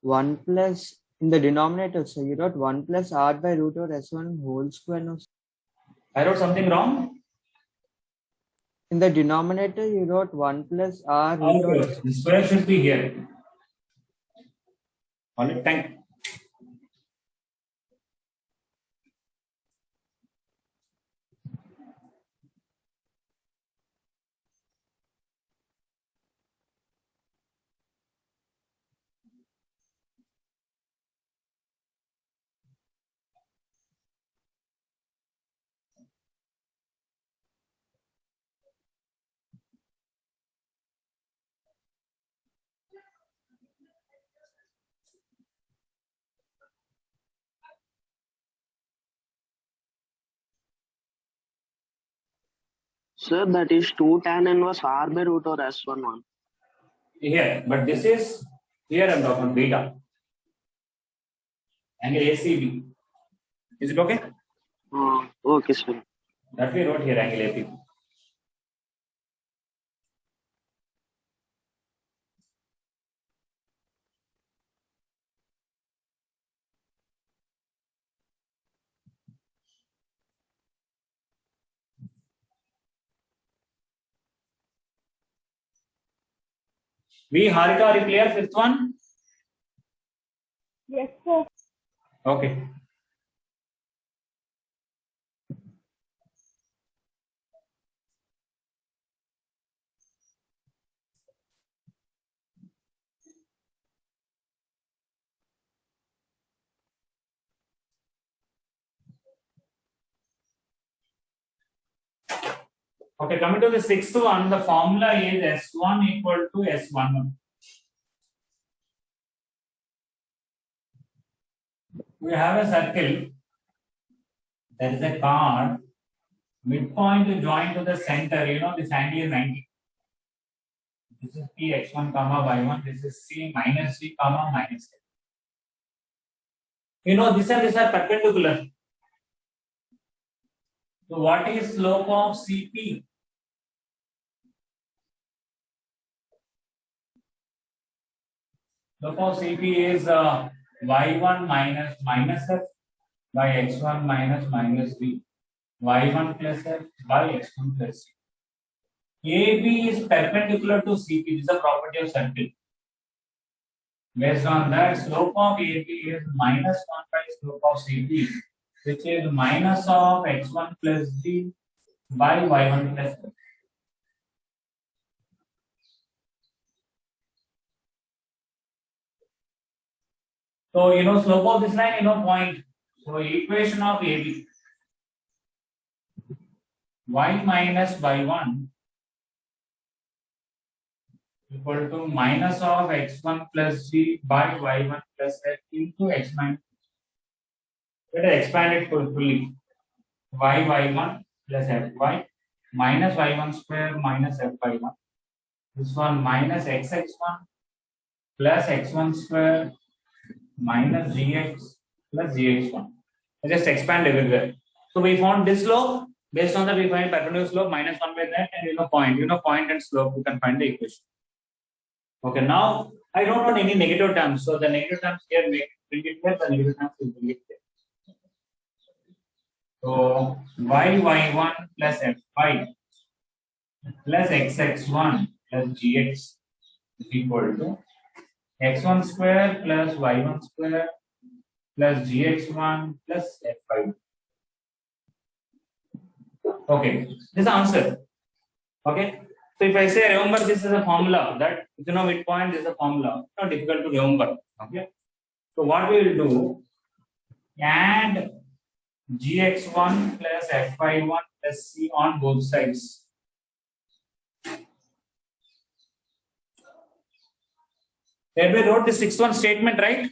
1 plus, in the denominator, so you wrote 1 plus r by root over s1 whole square. No? I wrote something wrong. In the denominator, you wrote 1 plus r root over Okay. The square should be here. All right. Thank you. Sir, that is 2 tan inverse r by root over s11. Here, but this is here I'm talking beta. Angle ACB. Is it okay? Okay, sir. That we wrote here angle AP. We Harika, are you clear? Fifth one? Yes, sir. Okay. Okay, coming to the sixth one, the formula is S1 equal to S11. We have a circle. There is a card. Midpoint to join to the center. You know, this angle is 90. This is P x1 comma y1. This is C minus C comma minus C. You know, this and this are perpendicular. So what is slope of CP? Slope of CP is y1 minus minus f by x1 minus b, y1 plus f by x1 plus c. AB is perpendicular to CP. This is a property of circle. Based on that, slope of AB is minus 1 by slope of CP, which is minus of x1 plus b by y1 plus f. So, you know, slope of this line, you know, point. So, equation of AB, y minus y1 equal to minus of x1 plus g by y1 plus f into x minus. Let us expand it fully. y1 plus fy minus y1 square minus fy1. This one minus xx1 plus x1 square minus gx plus gx1. Just expand everywhere. So we found this slope. Based on that, we find perpendicular slope minus 1 by that, and you know point and slope. You can find the equation. Okay, now I don't want any negative terms. So the negative terms here bring it here. The negative terms will bring it here. So y1 plus fy plus xx1 plus gx is equal to x1 square plus y1 square plus gx1 plus f5. Okay, this is the answer. Okay, so if I say remember this is a formula that you know midpoint is a formula, not difficult to remember. Okay, so what we will do, add gx1 plus fy1 plus c on both sides. There we wrote the sixth one statement, right?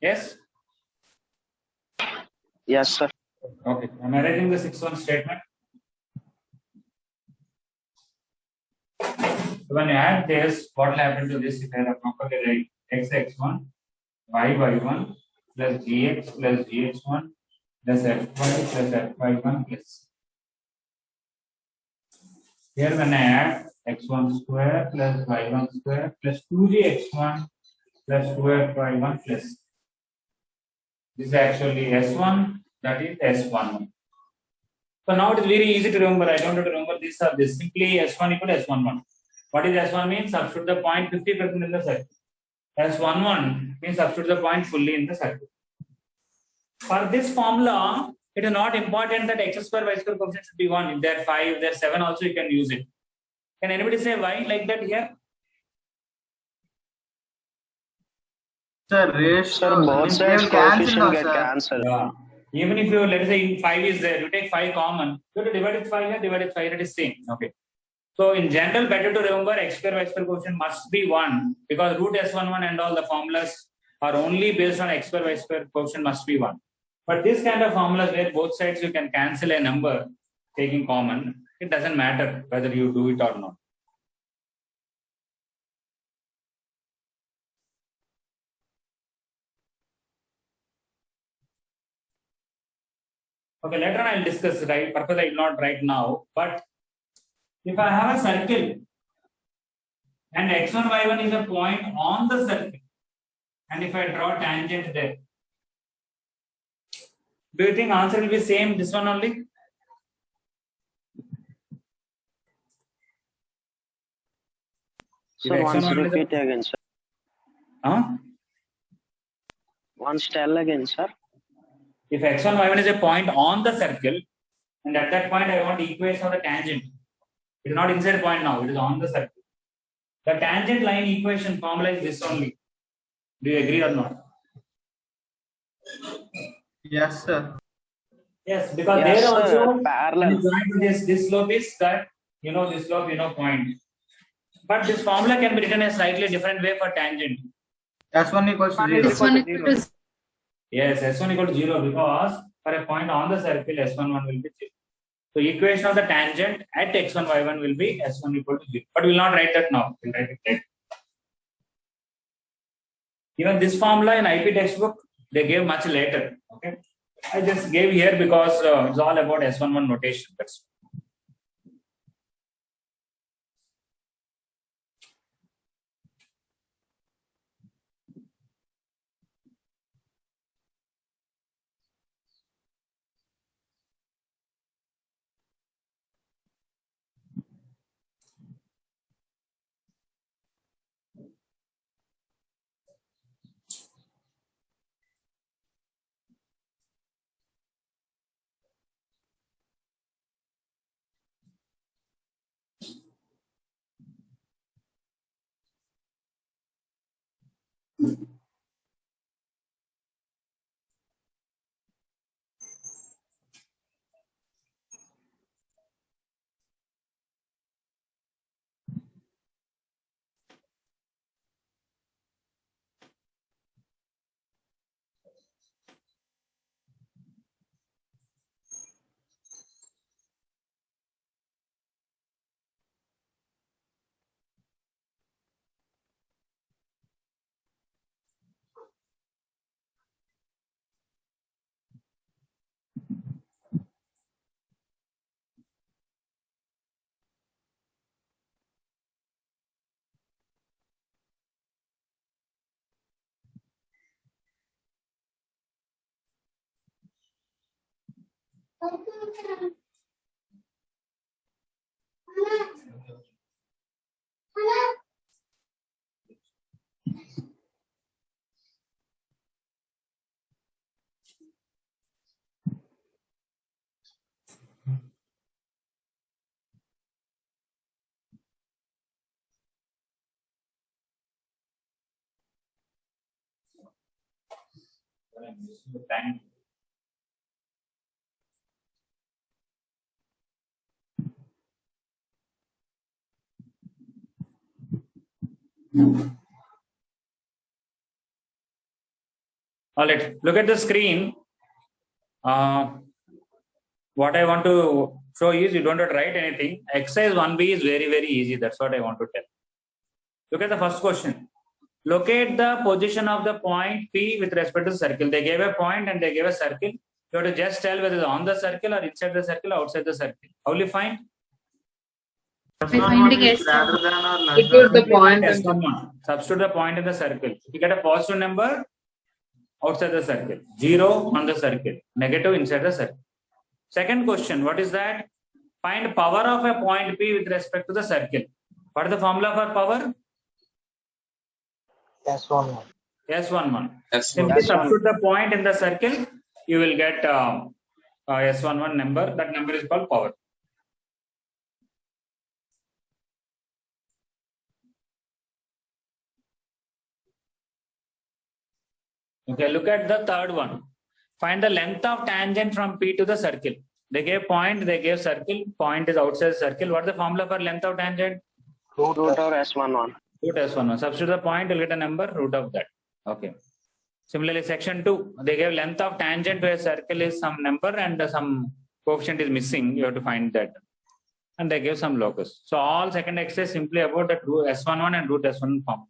Yes. Yes, sir. Okay. Am I writing the sixth one statement? So when you add this, what will happen to this? If I have properly write x1, y1 plus gx plus gx1 plus fy plus fy1 plus. Here when I add x1 square plus y1 square plus 2gx1 plus 2fy1 plus. This is actually s1, that is s11. So now it is very easy to remember. I don't have to remember this or this. Simply s1 equal to s11. What is s1 means? Substitute the point 50% in the circle. S11 means substitute the point fully in the circle. For this formula, it is not important that x square y square coefficient should be 1. If they are 5, if they are 7 also you can use it. Can anybody say why like that here? Sir, ratio. Sir, both sides coefficient get cancelled. Yeah. Even if you, let us say 5 is there, you take 5 common, you have to divide it 5 here, divide it 5, it is same. Okay. So in general, better to remember x square y square coefficient must be 1 because root s11 and all the formulas are only based on x square y square coefficient must be 1. But this kind of formulas where both sides you can cancel a number taking common, it doesn't matter whether you do it or not. Okay, later on I'll discuss, right? Purpose I will not right now, but if I have a circle and x1, y1 is a point on the circle, and if I draw tangent there, do you think answer will be same, this one only? So once repeat again, sir. Once tell again, sir. If x1, y1 is a point on the circle, and at that point I want equation of the tangent. It is not inside the point now, it is on the circle. The tangent line equation formula is this only. Do you agree or not? Yes, sir. Yes, because Yes, there sir, also parallel. this slope is that, this slope, point. But this formula can be written a slightly different way for tangent. S1 equals to 0. S1 equal to Yes, S1 equal to 0 because for a point on the circle, S11 will be 0. So equation of the tangent at x1, y1 will be S1 equal to 0. But we will not write that now. We'll write it later. Even this formula in IP textbook, they gave much later. Okay, I just gave here because it's all about S11 notation. That's the time. All right, look at the screen. what I want to show is you don't have to write anything. Exercise 1B is very, very easy. That's what I want to tell. Look at the first question. Locate the position of the point P with respect to the circle. They gave a point and they gave a circle. You have to just tell whether it's on the circle or inside the circle or outside the circle. How will you find? S11 is rather than or less Substitute than. the point. S11. Substitute the point in the circle. If you get a positive number outside the circle, 0 on the circle, negative inside the circle. Second question, what is that? Find power of a point P with respect to the circle. What is the formula for power? S11. S11. S1. Simply substitute the point in the circle, you will get S11 number. That number is called power. Okay, look at the third one. Find the length of tangent from P to the circle. They gave point, they gave circle. Point is outside the circle. What is the formula for length of tangent? Root of S11. Root S11. Substitute the point, you'll get a number, root of that. Okay. Similarly, section 2, they gave length of tangent to a circle is some number and some coefficient is missing. You have to find that. And they gave some locus. So all second exercise simply about that root S11 and root S1 form.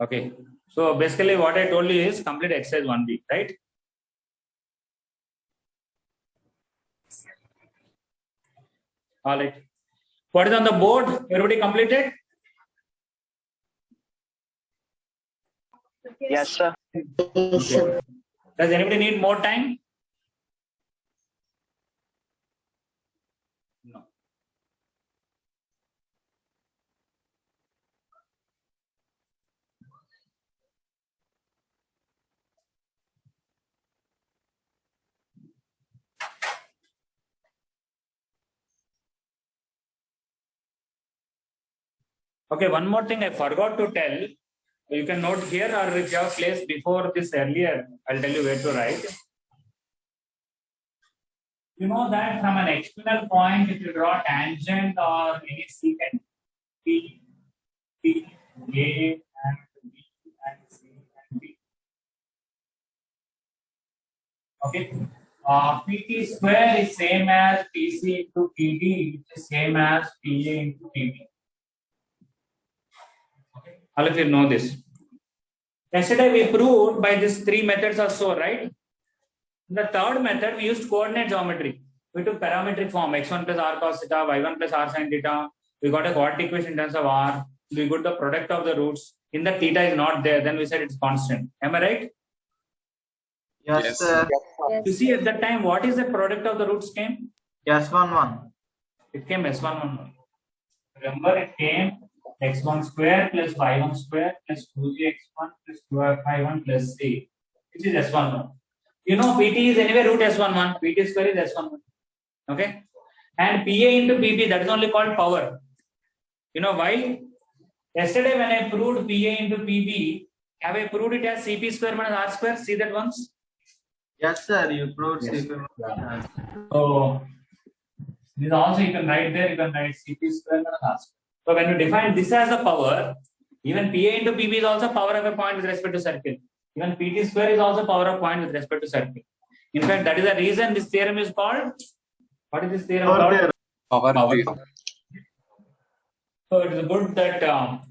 Okay. So basically what I told you is complete exercise 1B, right? All right. What is on the board? Everybody completed? Yes, sir. Okay. Does anybody need more time? No. Okay, one more thing I forgot to tell. You can note here, or if you have placed before this earlier, I'll tell you where to write. You know that from an external point, if you draw tangent or any secant, P, P, A, and B, and C, and B. Okay. PT square is same as PC into PD, which is same as PA into PB. Okay. All of you know this. Yesterday we proved by these three methods or so, right? In the third method, we used coordinate geometry. We took parametric form x1 plus r cos theta, y1 plus r sin theta. We got a quadratic equation in terms of r. We got the product of the roots. In the theta is not there, then we said it's constant. Am I right? Yes, sir. You see at that time, what is the product of the roots came? S11. It came S11. Remember, it came x1 square plus y1 square plus 2gx1 plus 2y1 plus c, which is S11. You know, PT is anyway root S11. PT square is S11. Okay. And PA into PB, that is only called power. You know why? Yesterday when I proved PA into PB, have I proved it as CP square minus R square? See that once? Yes, sir. You proved Yes. CP. So this also you can write there, you can write CP square minus R square. So when you define this as a power, even PA into PB is also power of a point with respect to circle. Even PT square is also power of point with respect to circle. In fact, that is the reason this theorem is called. What is this theorem called? Power Power. theorem. So it is good that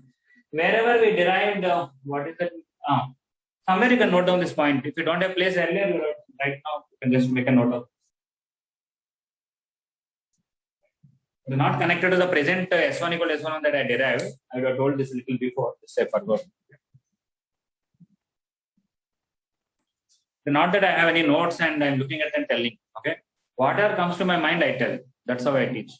wherever we derived, what is that? Somewhere you can note down this point. If you don't have place earlier, you right now you can just make a note of. It is not connected to the present S1 equal to S1 that I derived. I would have told this a little before. Just I forgot. Not that I have any notes and I'm looking at them telling. Okay. Whatever comes to my mind, I tell. That's how I teach.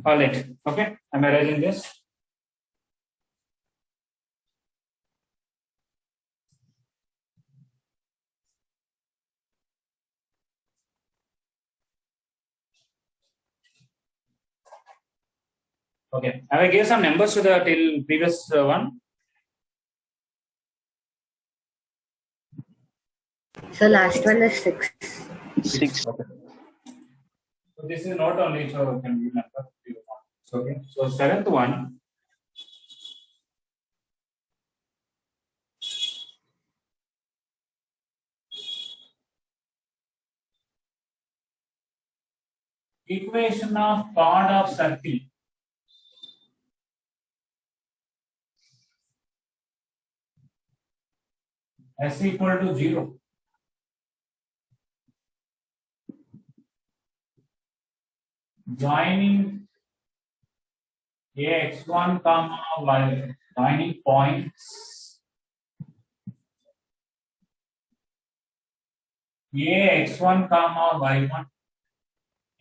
All right. Okay. I'm erasing this. Okay. I will give some numbers to the till previous one. So last one is 6. 6. Okay. So this is not only so can be number. Okay. So seventh one. Equation of chord of circle. S equal to 0. Joining x1 comma y, joining points x1 comma y1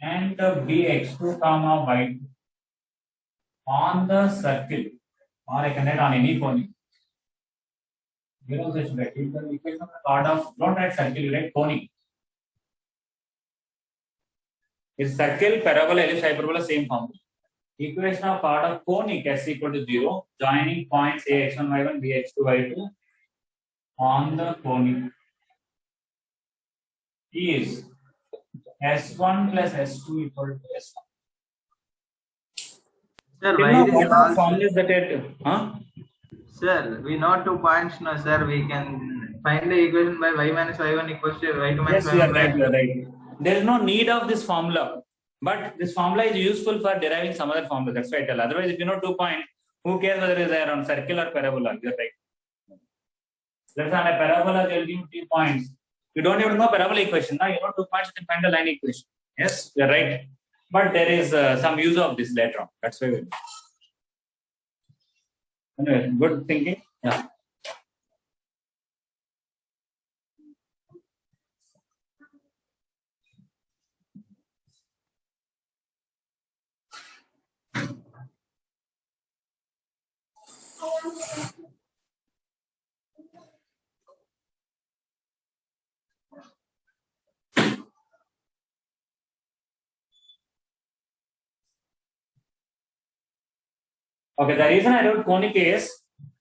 and bx2 comma y2 on the circle, or I can write on any point. You know this, right? You can equation of the chord of, don't write circle, you write conic. Is circle, parabola, ellipse, hyperbola, same formula. Equation of chord of conic S equal to 0, joining points ax1, y1, bx2, y2 on the conic is S1 plus S2 equal to S1. Sir, You why know this what is are also, formulas that it, huh? sir, we know 2 points now, sir. We can find the equation by y minus y1 equals to y2 minus Yes, you y1 are by right, you are right. There is no need of this formula, but this formula is useful for deriving some other formula. That's why I tell. Otherwise, if you know 2 points, who cares whether it is there on circle or parabola? You are right. Let's say on a parabola, they will give you 3 points. You don't even know parabola equation. Now you know 2 points, you can find a line equation. Yes, you are right. But there is some use of this later on. That's why. Anyway, good thinking. Yeah. Okay, the reason I wrote conic is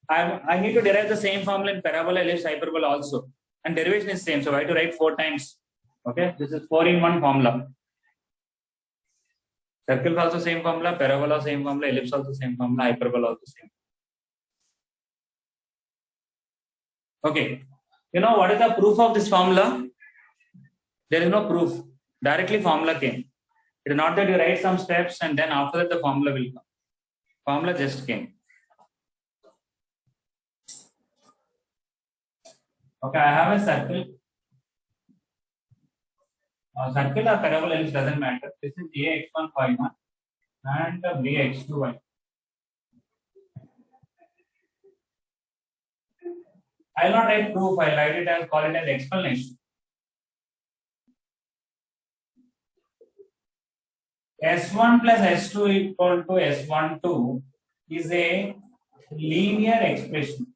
I need to derive the same formula in parabola, ellipse, hyperbola also. And derivation is same. So I have to write 4 times. Okay, this is 4-in-1 formula. Circle also same formula, parabola same formula, ellipse also same formula, hyperbola also same. Okay, you know what is the proof of this formula? There is no proof. Directly formula came. It is not that you write some steps and then after that the formula will come. Formula just came. Okay, I have a circle. Circle or parabola, ellipse doesn't matter. This is ax1 y1 and bx2 y. I will not write proof. I will write it as call it as explanation. S1 plus S2 equal to S12 is a linear expression.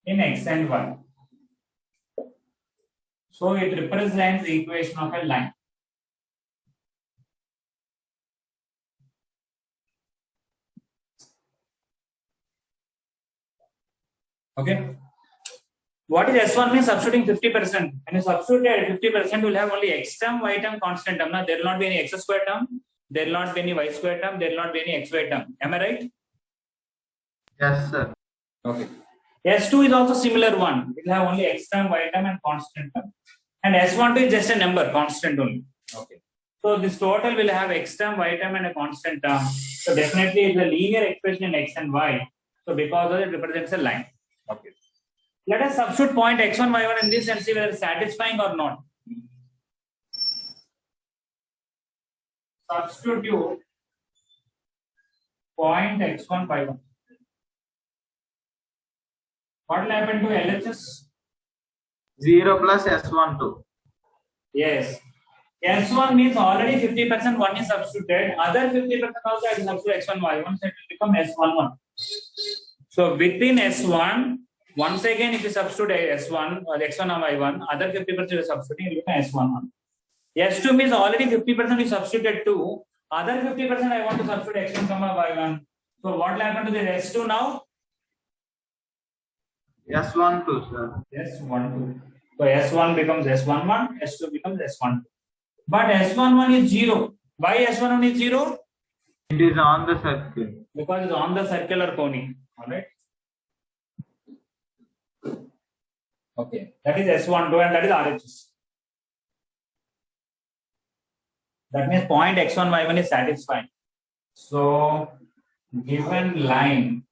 In x and y. So it represents the equation of a line. Okay. What is S1 means substituting 50%. When you substitute at 50%, you will have only x term, y term, constant term. Now there will not be any x square term, there will not be any y square term, there will not be any xy term. Am I right? yes, sir. Okay. S2 is also similar one. It will have only x term, y term, and constant term. And S12 is just a number, constant only. Okay. So this total will have x term, y term, and a constant term. So definitely it's a linear expression in x and y. So because of it represents a line. Okay. Let us substitute point x1, y1 in this and see whether it's satisfying or not. Substitute point x1, y1. What will happen to LHS? 0 plus S12. Yes. S1 means already 50% one is substituted. Other 50% also I will substitute x1, y1, so it will become S11. So within S1, once again, if you substitute S1 or x1 or y1, other 50% you substitute, it will become S11. S2 means already 50% you substituted 2. Other 50% I want to substitute x1, y1. So what will happen to the S2 now? S12, sir. S12. So S1 becomes S11, S2 becomes S12. But S11 is 0. Why S11 is 0? It is on the circle. Because it's on the circular cone. Alright. Okay. That is S12 and that is RHS. That means point x1, y1 is satisfied. So given line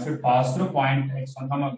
should pass through point x1, y1.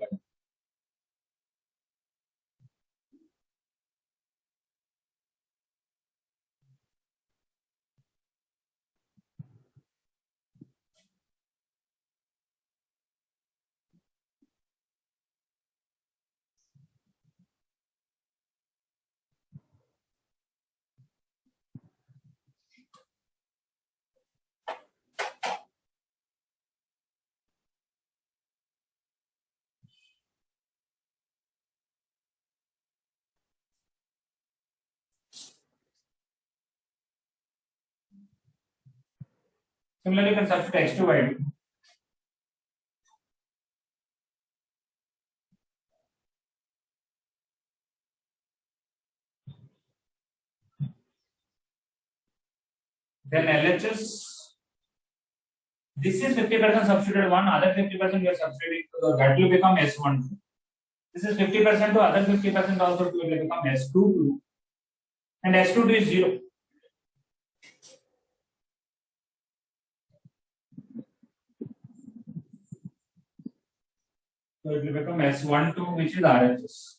Similarly, you can substitute x2, y2. Then LHS. This is 50% substituted 1, other 50% we are substituting, so that will become S1. This is 50% to other 50% also will become S22. And S22 is 0. So it will become S12, which is RHS.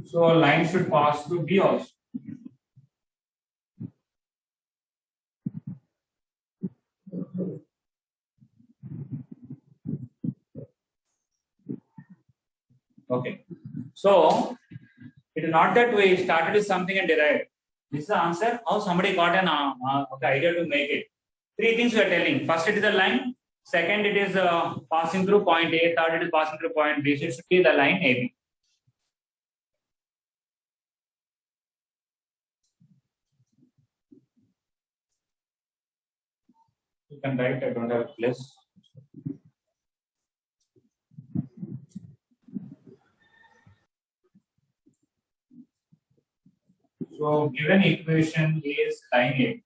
So a line should pass through B also. Okay. So it is not that we started with something and derived. This is the answer. How somebody got an idea to make it. Three things we are telling. First, it is a line. Second, it is passing through point A. Third, it is passing through point B. So it should be the line AB. You can write. I don't have a place. So given equation is line A.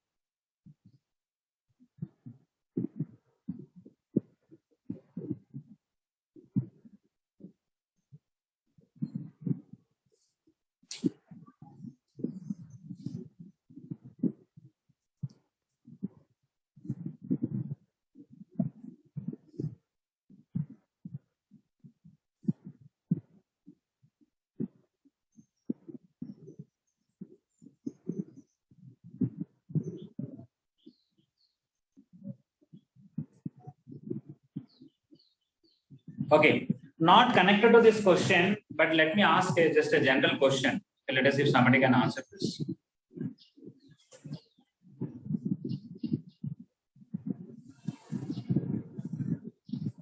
Okay, not connected to this question, but let me ask just a general question. Let us see if somebody can answer this.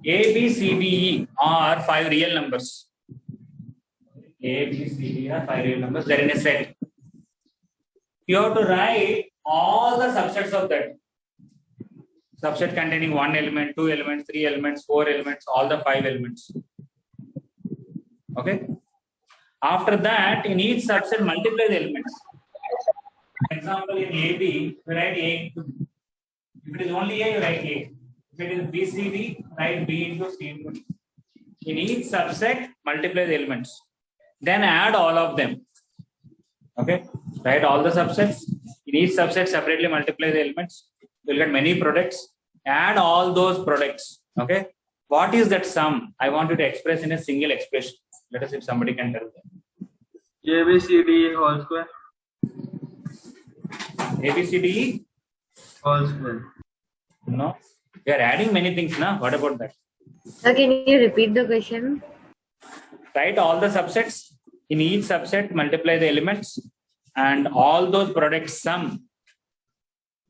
A, B, C, D, E are 5 real numbers. A, B, C, D are 5 real numbers. They're in a set. You have to write all the subsets of that. Subset containing 1 element, 2 elements, 3 elements, 4 elements, all the 5 elements. Okay. After that, in each subset, multiply the elements. For example, in AB, you write A into B. If it is only A, you write A. If it is B, C, D, write B into C into D. In each subset, multiply the elements. Then add all of them. Okay. Write all the subsets. In each subset, separately multiply the elements. You will get many products. Add all those products. Okay. What is that sum? I want you to express in a single expression. Let us see if somebody can tell them. ABCD whole square. ABCD Whole square. No. We are adding many things now. What about that? Sir, can you repeat the question? Write all the subsets. In each subset, multiply the elements and all those products sum.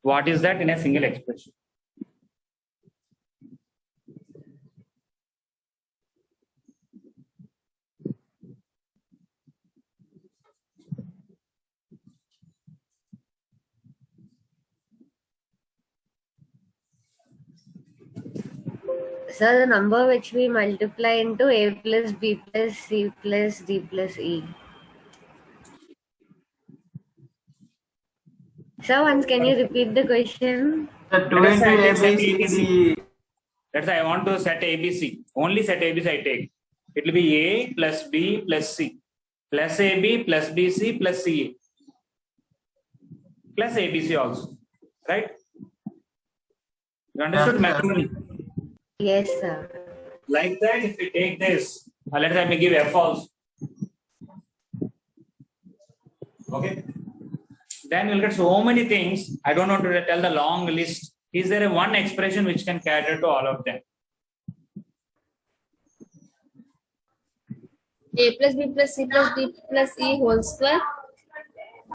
What is that in a single expression? So the number which we multiply into A plus B plus C plus D plus E. So once can you repeat the question? The 2 Let us into say I A, take B, set C, D. Let's say I want to set ABC. Only set ABC I take. It will be A plus B plus C plus AB plus BC plus CA plus ABC also. Right? You understood matrimony? Yes, sir. Like that, if we take this, let's say I may give F also. Okay. Then you'll get so many things. I don't want to tell the long list. Is there a one expression which can cater to all of them? A plus B plus C plus D plus E whole square.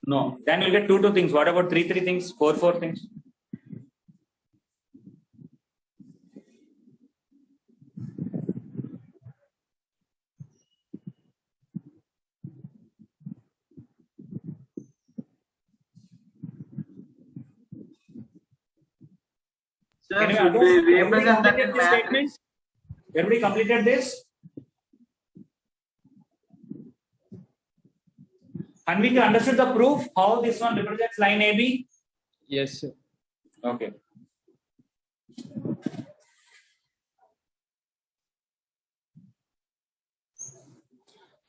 No. Then you'll get two things. What about three things? Four things? Sir, Can you should we Everybody represent that completed in this statement? matrix? Everybody completed this? And we understood the proof how this one represents line AB? Yes, sir. Okay.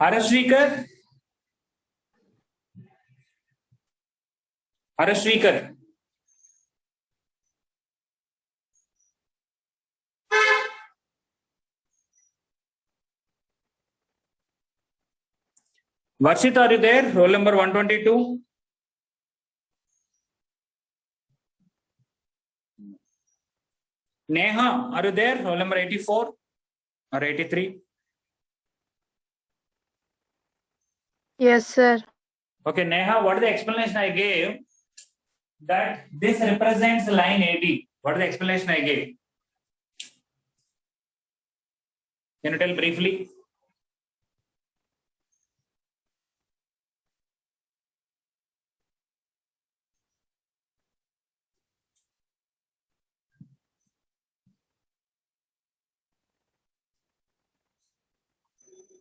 Harashvikar? Harashvikar? Varshit, are you there? Roll number 122. Neha, are you there? Roll number 84 or 83? Yes, sir. Okay, Neha, what is the explanation I gave? That this represents line AB. What is the explanation I gave? Can you tell briefly?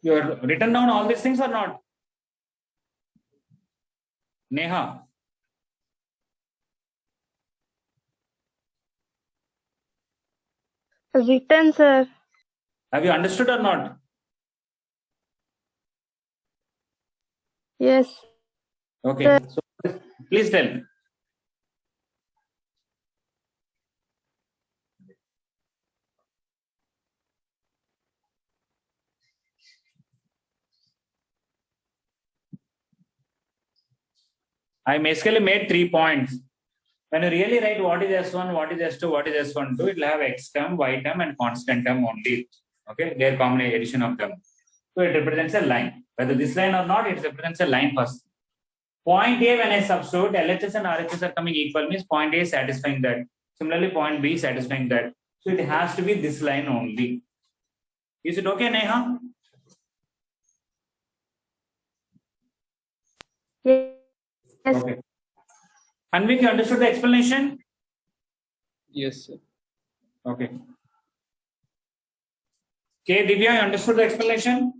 You have written down all these things or not? Neha. Written, sir. Have you understood or not? Yes. Okay. So please tell. I basically made 3 points. When you really write what is S1, what is S2, what is S12, it will have X term, Y term, and constant term only. Okay, their common addition of them. So it represents a line. Whether this line or not, it represents a line first. Point A, when I substitute, LHS and RHS are coming equal, means point A is satisfying that. Similarly, point B is satisfying that. So it has to be this line only. Is it okay, Neha? Yes. Okay. Anvik, you understood the explanation? Yes, sir. Okay. K. Divya, you understood the explanation?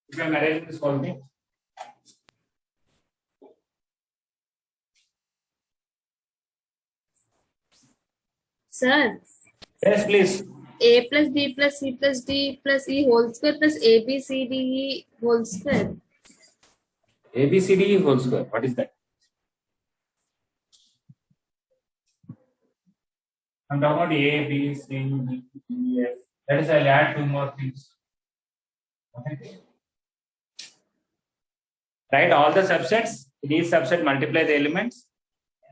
If you are married, please call me. Sir. Yes, please. A plus B plus C plus D plus E whole square plus A B C D E whole square. A B C D E whole square. What is that? I'm talking about A, B, C, D, E, F. That is, I'll add 2 more things. Okay. Write all the subsets. In each subset, multiply the elements.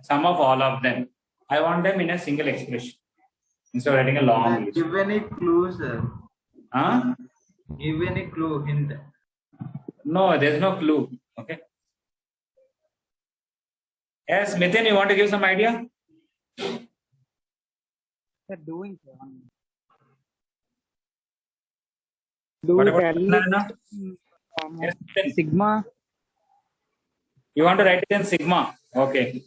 Sum of all of them. I want them in a single expression instead of writing a long list. Give any clues, sir. Huh? Give any clue, hint. No, there's no clue. Okay. Yes, Mithun, you want to give some idea? Sir, doing. What about Narayana? Yes, Mithun. Sigma. You want to write it in sigma? Okay.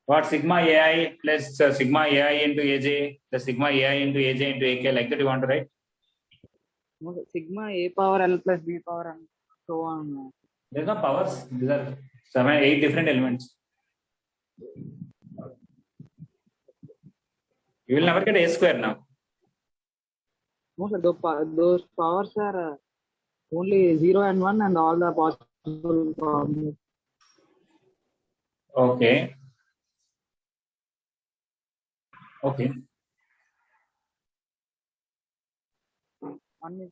What sigma AI plus sigma AI into AJ plus sigma AI into AJ into AK, like that you want to write? No, sigma A power L plus B power and so on. There's no powers. These are 7, 8 different elements. You will never get a square now. No, sir, those powers are only 0 and 1 and all the possible forms. Okay. Okay. One is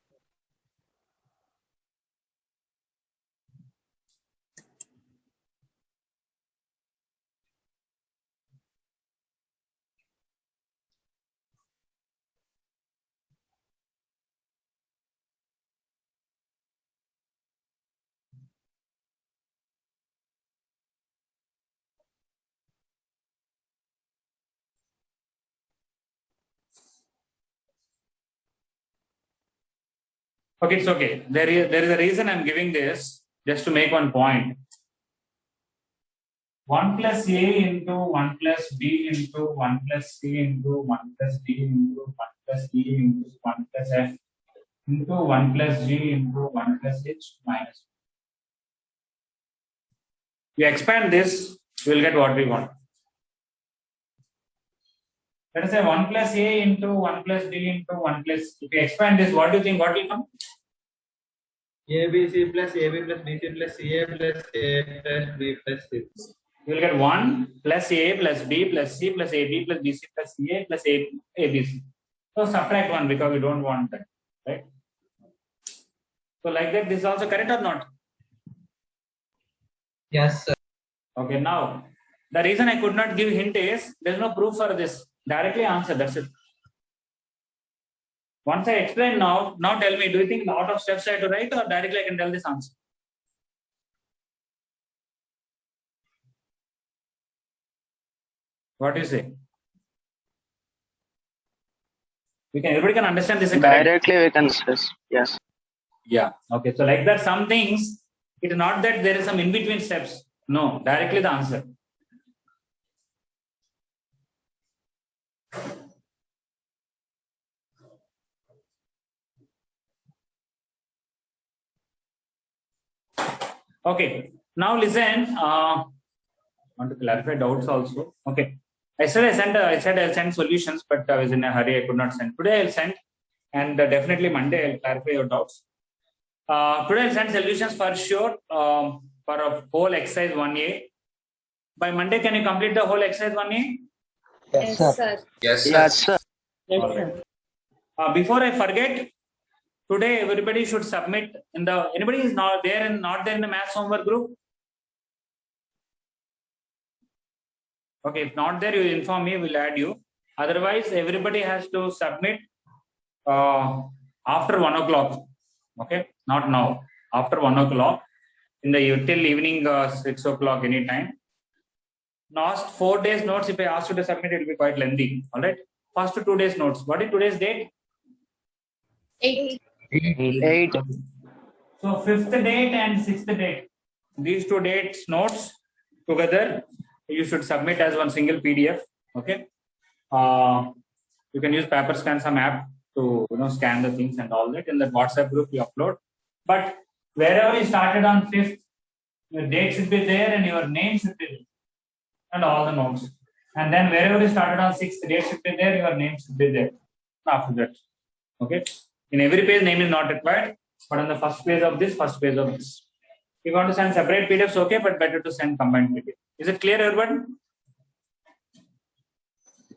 Okay, it's okay. There is a reason I'm giving this, just to make one point. 1 plus A into 1 plus B into 1 plus C into 1 plus D into 1 plus E into 1 plus F into 1 plus G into 1 plus H minus. You expand this, you will get what we want. Let us say 1 plus A into 1 plus D into 1 plus. If you expand this, what do you think? What will come? ABC plus AB plus BC plus CA plus A plus B plus C. You will get 1 plus A plus B plus C plus AB plus BC plus CA plus ABC. So subtract 1 because we don't want that, right? So like that, this is also correct or not? Yes, sir. Okay, now the reason I could not give hint is there is no proof for this. Directly answer, that's it. Once I explain now tell me, do you think a lot of steps I have to write or directly I can tell this answer? What do you say? Everybody can understand this. Directly we can stress. Yes. Yeah. Okay. So like that, some things, it is not that there is some in between steps. No, directly the answer. Okay. Now listen. Want to clarify doubts also. Okay. I said I'll send solutions, but I was in a hurry. I could not send. Today I'll send, and definitely Monday I'll clarify your doubts. Today I'll send solutions for sure for a whole exercise 1A. By Monday, can you complete the whole exercise 1A? Yes, sir. Yes, sir. Yes, sir. All right. Before I forget, today everybody should submit in the. Anybody is not there in the maths homework group? Okay, if not there, you inform me. We'll add you. Otherwise, everybody has to submit after 1 o'clock. Okay, not now. After 1 o'clock, till evening 6 o'clock anytime. Last 4 days notes, if I ask you to submit, it will be quite lengthy. All right. First 2 days notes. What is today's date? 8. 8. So 5th date and 6th date. These 2 dates notes together, you should submit as one single PDF. Okay. You can use paper scan some app to scan the things and all that. In the WhatsApp group you upload. But wherever you started on 5th, your date should be there and your name should be there. And all the notes. And then wherever you started on 6th, date should be there, your name should be there. After that. Okay. In every page, name is not required. But on the first page of this, first page of this. If you want to send separate PDFs, okay, but better to send combined PDF. Is it clear, everybody?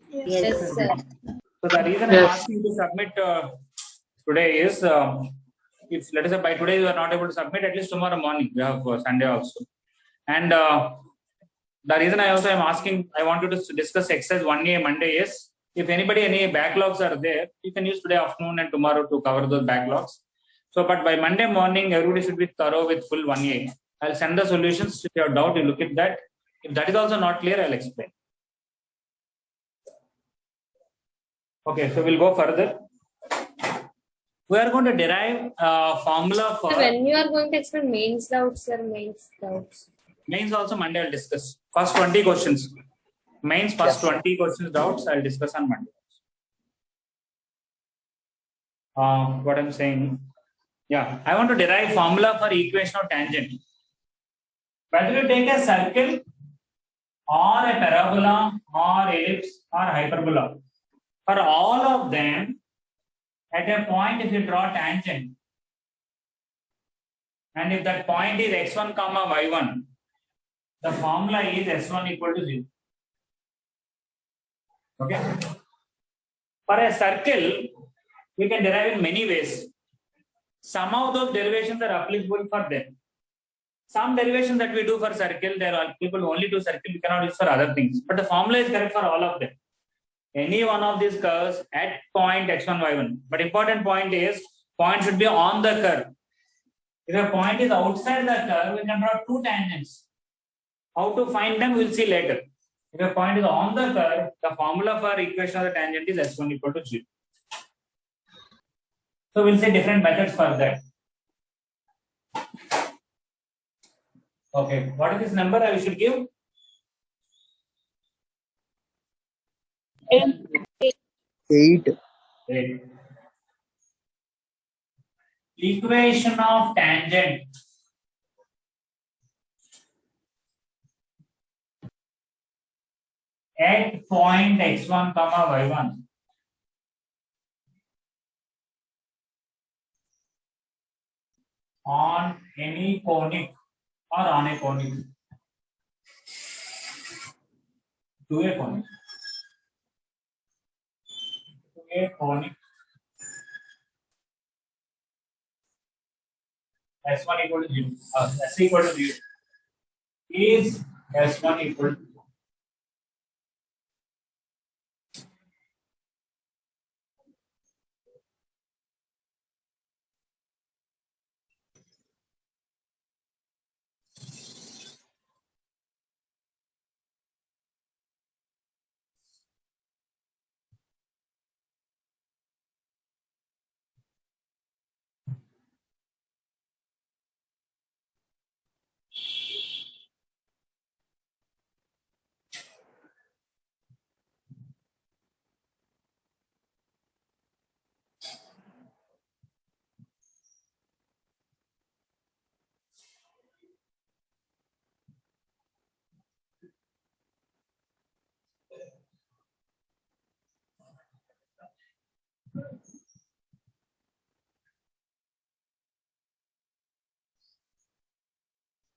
Yes, sir. So the reason I'm asking you to submit today is, if let us say by today you are not able to submit, at least tomorrow morning we have Sunday also. And The reason I also am asking, I want you to discuss exercise 1A Monday is, if anybody, any backlogs are there, you can use today afternoon and tomorrow to cover those backlogs. So, but by Monday morning, everybody should be thorough with full 1A. I'll send the solutions. If you have doubt, you look at that. If that is also not clear, I'll explain. Okay, so we'll go further. We are going to derive a formula for... So when you are going to explain mains doubts, sir, mains doubts. Mains also Monday I'll discuss. First 20 questions. Mains first 20 questions doubts I'll discuss on Monday. What I'm saying... Yeah, I want to derive formula for equation of tangent. Whether you take a circle or a parabola or ellipse or hyperbola, for all of them, at a point if you draw tangent, and if that point is x1 comma y1, the formula is s1 equal to 0. Okay. For a circle, we can derive in many ways. Some of those derivations are applicable for them. Some derivations that we do for circle, they are applicable only to circle, we cannot use for other things. But the formula is correct for all of them. Any one of these curves at point x1, y1. But important point is, point should be on the curve. If a point is outside the curve, we can draw two tangents. How to find them, we will see later. If a point is on the curve, the formula for equation of the tangent is s1 equal to 0. So we'll see different methods for that. Okay, what is this number I should give? 8. Equation of tangent at point x1 comma y1 on any conic or on a conic to a conic s1 equal to 0 s equal to 0 is s1 equal to 0.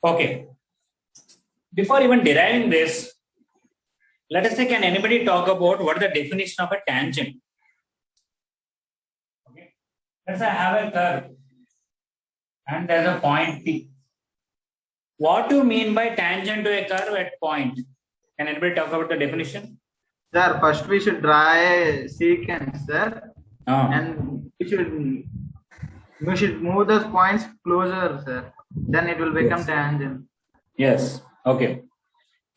Okay. Before even deriving this, let us say, can anybody talk about what is the definition of a tangent? Okay. Let's say I have a curve and there's a point P. What do you mean by tangent to a curve at point? Can anybody talk about the definition? Sir, first we should draw a secant, sir. And we should move those points closer, sir. Then it will become tangent. Yes. Okay.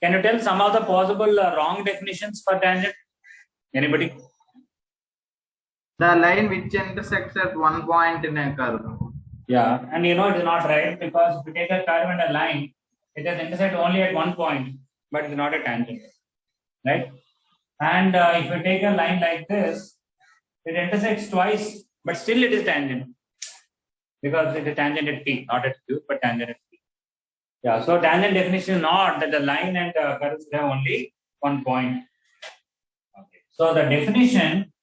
Can you tell some of the possible wrong definitions for tangent? Anybody? The line which intersects at one point in a curve. Yeah, and you know it is not right, because if you take a curve and a line, it is intersect only at one point, but it is not a tangent, right? And if you take a line like this, it intersects twice, but still it is tangent, because it is tangent at P, not at Q, but tangent at P. Yeah, so tangent definition is not that the line and curves have only one point. Okay. So the definition,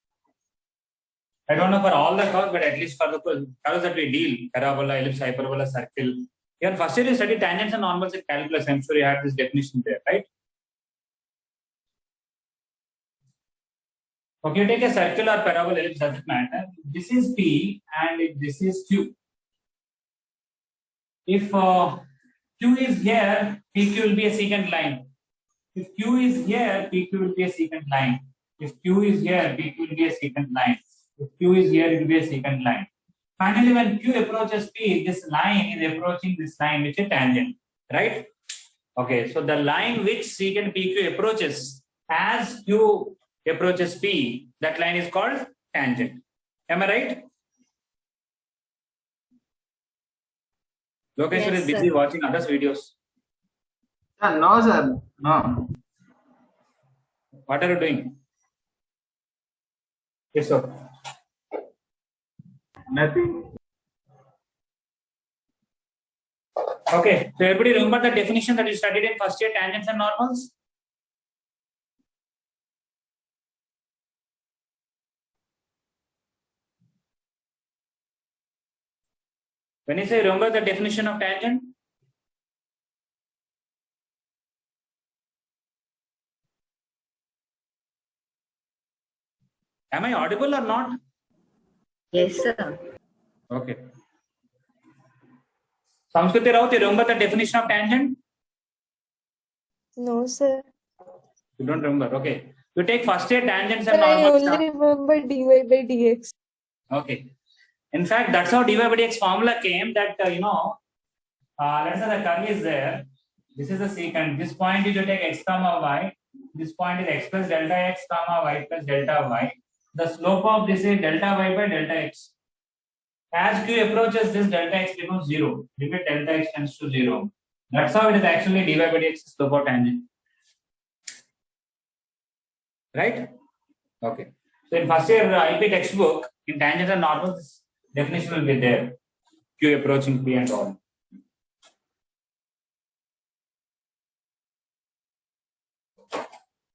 I don't know for all the curves, but at least for the curves that we deal, parabola, ellipse, hyperbola, circle. Even first year you study tangents and normals in calculus. I'm sure you had this definition there, right? Okay, you take a circle or parabola, ellipse, doesn't matter. This is P and if this is Q. If Q is here, PQ will be a secant line. If Q is here, PQ will be a secant line. If Q is here, PQ will be a secant line. If Q is here, it will be a secant line. Finally, when Q approaches P, this line is approaching this line, which is tangent, right? Okay, so the line which secant PQ approaches as Q approaches P, that line is called tangent. Am I right? Lokeshwar Yes, is busy sir. watching others' videos. No, sir. No. What are you doing? Yes, sir. Nothing. Okay, so everybody remember the definition that you studied in first year, tangents and normals? When you say remember the definition of tangent, am I audible or not? Yes, sir. Okay. Samskriti Raut, you remember the definition of tangent? No, sir. You don't remember. Okay. You take first year tangents Sir, and I normals. only remember dy by dx. Okay. In fact, that's how dy by dx formula came. That let's say the curve is there. This is the secant. This point is you take x comma y. This point is x plus delta x comma y plus delta y. The slope of this is delta y by delta x. As Q approaches this, delta x becomes 0. Limit delta x tends to 0. That's how it is actually dy by dx slope of tangent. Right? Okay. So in first year IP textbook, in tangent and normals, this definition will be there. Q approaching P and all.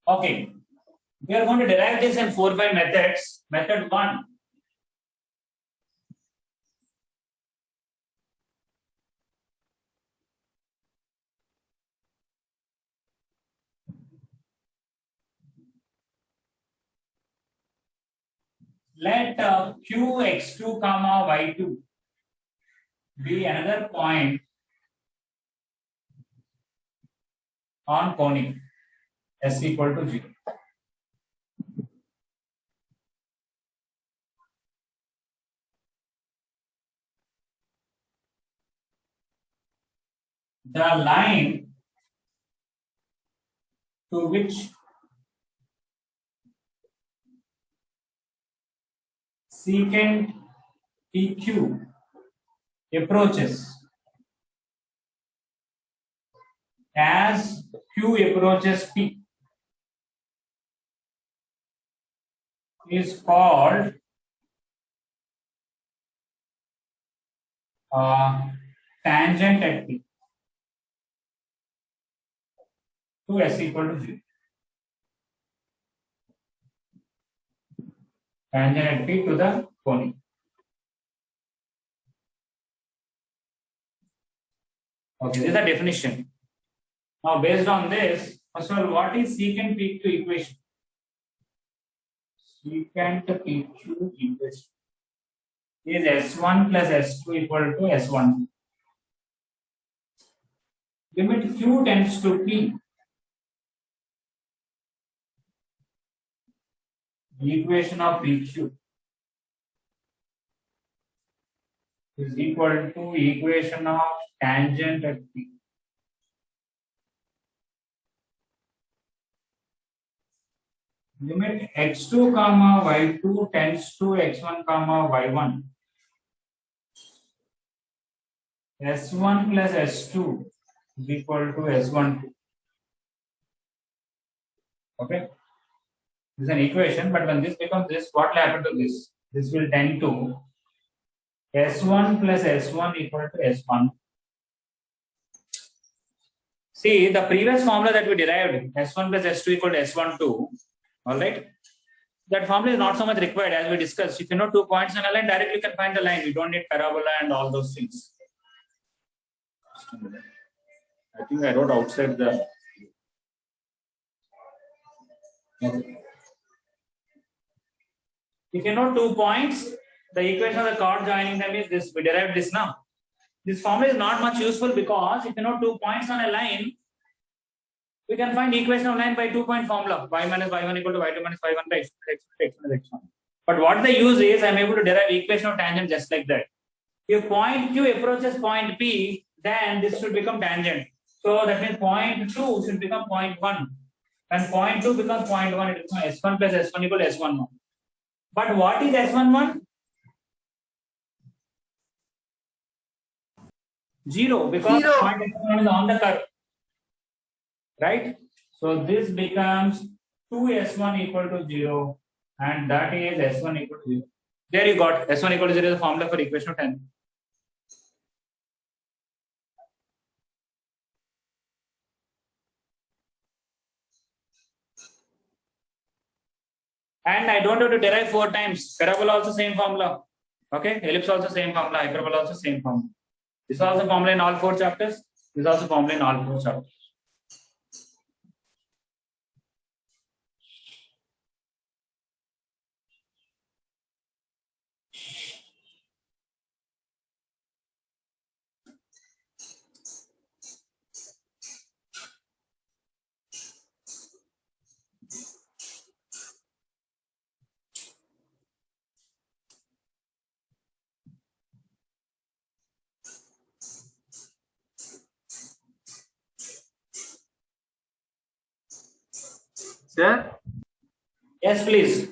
Okay. We are going to derive this in 4-5 methods. Method 1. Let Qx2 comma y2 be another point on conic s equal to 0. The line to which secant PQ approaches as Q approaches P is called tangent at P to S equal to 0. Tangent at P to the conic. Okay, this is the definition. Now, based on this, first of all, what is secant PQ equation? Secant PQ equation is S1 plus S2 equal to S1. Limit Q tends to P. The equation of PQ is equal to equation of tangent at P. Limit x2 comma y2 tends to x1 comma y1. S1 plus S2 is equal to S12. Okay. This is an equation, but when this becomes this, what will happen to this? This will tend to S1 plus S1 equal to S1. See, the previous formula that we derived, S1 plus S2 equal to S12, alright? That formula is not so much required as we discussed. If you know 2 points in a line, directly you can find the line. You don't need parabola and all those things. I think I wrote outside the. Okay. If you know 2 points, the equation of the chord joining them is this. We derived this now. This formula is not much useful because if you know 2 points on a line, We can find equation of line by 2-point formula. Y minus y1 equal to y2 minus y1 by x1 minus x1. But what they use is I'm able to derive equation of tangent just like that. If point Q approaches point P, then this should become tangent. So that means point 2 should become point 1. When point 2 becomes point 1, it becomes S1 plus S1 equal to S11. But what is S11? 0, because point S1 is on the curve. Right? So this becomes 2S1 equal to 0, and that is S1 equal to 0. There you got S1 equal to 0 is the formula for equation of tangent. And I don't have to derive 4 times. Parabola also same formula. Okay, ellipse also same formula. Hyperbola also same formula. This is also formula in all 4 chapters. This is also formula in all 4 chapters. Sir? Yes, please.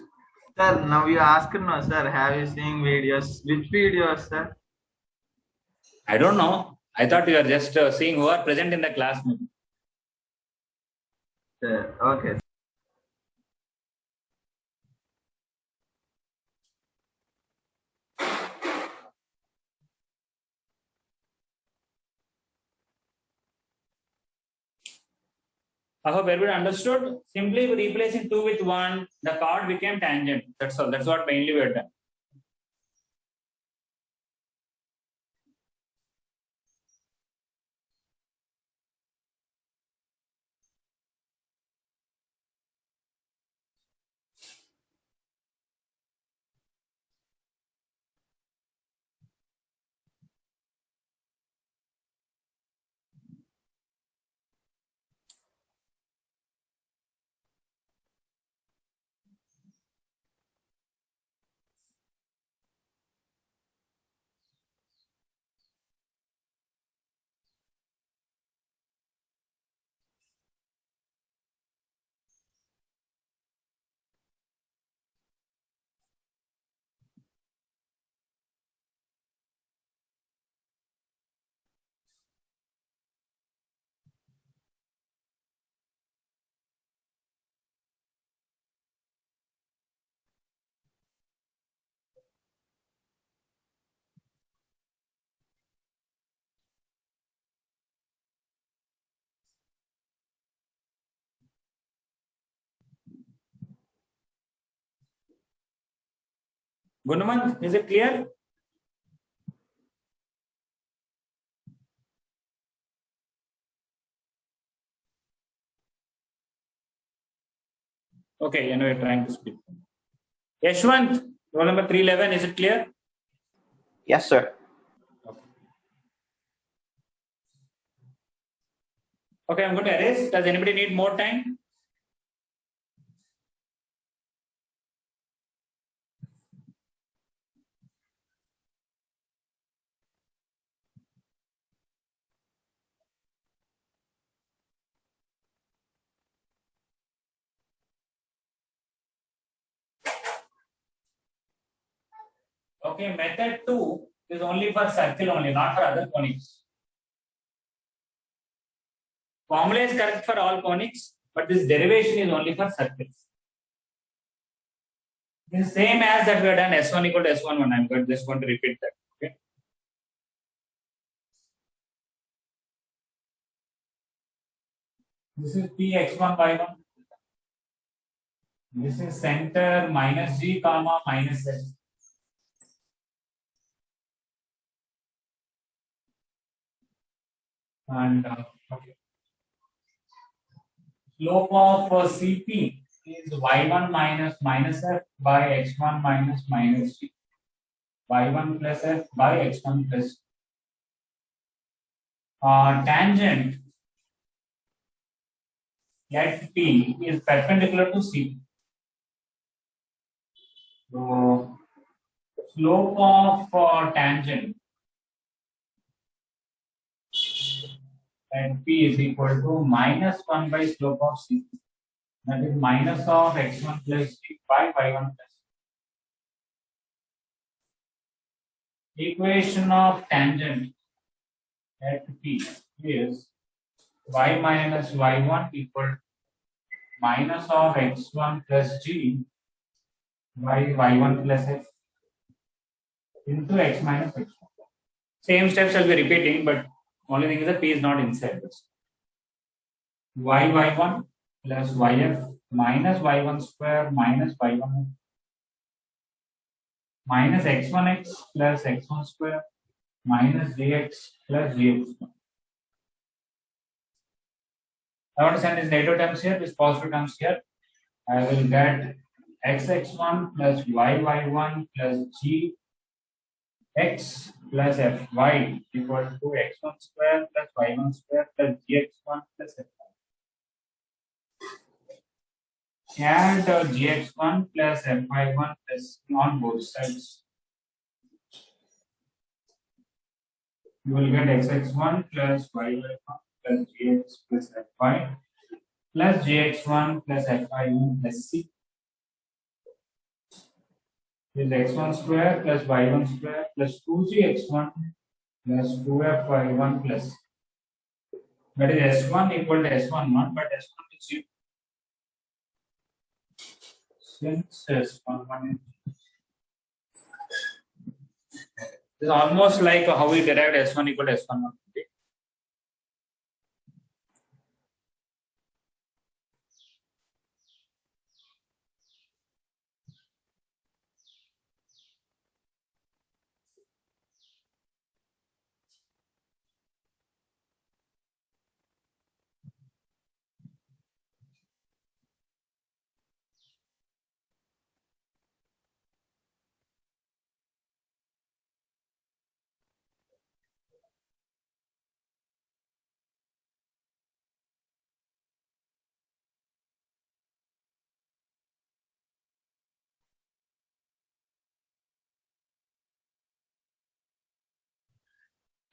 Sir, now you asked no, sir. Have you seen videos? Which videos, sir? I don't know. I thought you are just seeing who are present in the class. Sir, okay. I hope everybody understood. Simply replacing 2 with 1, the chord became tangent. That's all. That's what mainly we have done. Gunaman, is it clear? Okay, anyway, trying to speak. Yashwant, roll number 311, is it clear? Yes, sir. Okay, I'm going to erase. Does anybody need more time? Okay, method 2 is only for circle only, not for other conics. Formula is correct for all conics, but this derivation is only for circles. This is same as that we have done S1 equal to S11. I'm just going to repeat that. Okay. This is P x1 y1. This is center minus G comma minus S. And okay. Slope of CP is y1 minus f by x1 minus g. y1 plus f by x1 plus. Tangent at P is perpendicular to C. So slope of tangent at P is equal to minus 1 by slope of C. That is minus of x1 plus g by y1 plus. Equation of tangent at P is y minus y1 equal to minus of x1 plus g by y1 plus f into x minus x1. Same steps I'll be repeating, but only thing is that P is not inside this. y1 plus yf minus y1 square minus y1 minus x1x plus x1 square minus gx plus gx. I want to send these negative terms here, these positive terms here. I will get xx1 plus yy1 plus gx plus fy equal to x1 square plus y1 square plus gx1 plus fy. Add gx1 plus fy1 plus on both sides. You will get xx1 plus yy1 plus gx plus fy plus gx1 plus fy1 plus c. Is x1 square plus y1 square plus 2gx1 plus 2fy1 plus. That is s1 equal to s1 not, but s1 is 0. Since s1 1 is almost like how we derived s1 equal to s1 1.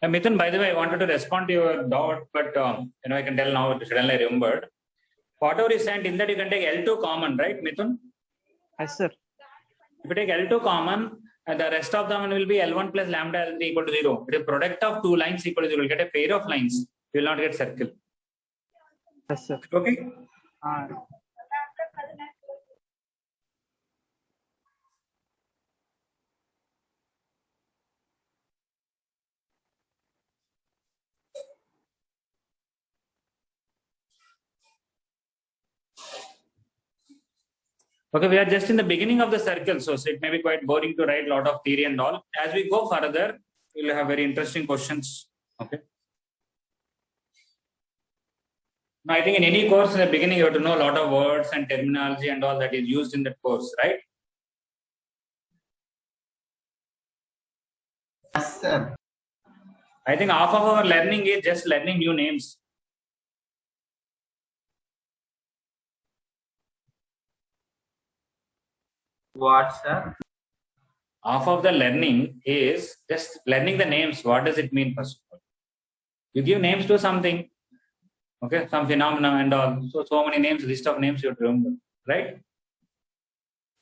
Mithun, by the way, I wanted to respond to your doubt, but I can tell now. Suddenly I remembered. Whatever is sent in that, you can take L2 common, right, Mithun? Yes, sir. If you take L2 common, the rest of them will be L1 plus lambda L3 equal to 0. The product of two lines equal to 0. You will get a pair of lines. You will not get circle. Yes, sir. Okay. Okay, we are just in the beginning of the circle, so it may be quite boring to write a lot of theory and all. As we go further, we will have very interesting questions. Okay. Now, I think in any course in the beginning, you have to know a lot of words and terminology and all that is used in that course, right? Yes, sir. I think half of our learning is just learning new names. What, sir? Half of the learning is just learning the names. What does it mean, first of all? You give names to something, okay, some phenomena and all. So many names, list of names you have to remember, right?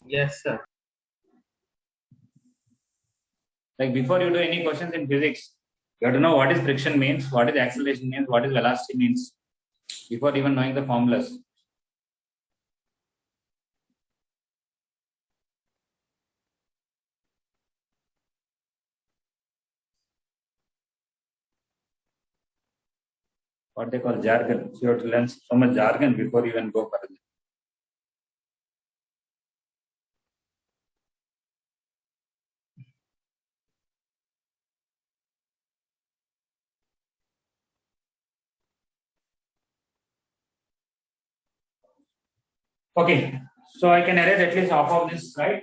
Yes, sir. Like before you do any questions in physics, you have to know what is friction means, what is acceleration means, what is velocity means, before even knowing the formulas. What they call jargon. So you have to learn so much jargon before you even go further. Okay, so I can erase at least half of this, right?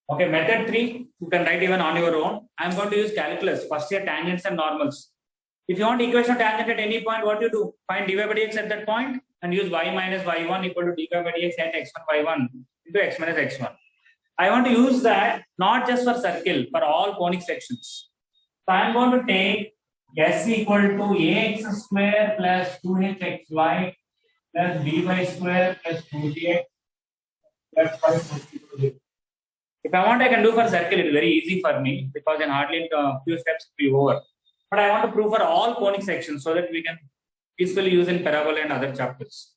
Okay, method 3, you can write even on your own. I'm going to use calculus, first year tangents and normals. If you want equation of tangent at any point, what you do? Find dy by dx at that point and use y minus y1 equal to dy by dx at x1 y1 into x minus x1. I want to use that not just for circle, for all conic sections. So I'm going to take s equal to ax square plus 2hxy plus dy square plus 2gx plus 5. If I want, I can do for circle. It is very easy for me because in hardly a few steps will be over. But I want to prove for all conic sections so that we can peacefully use in parabola and other chapters.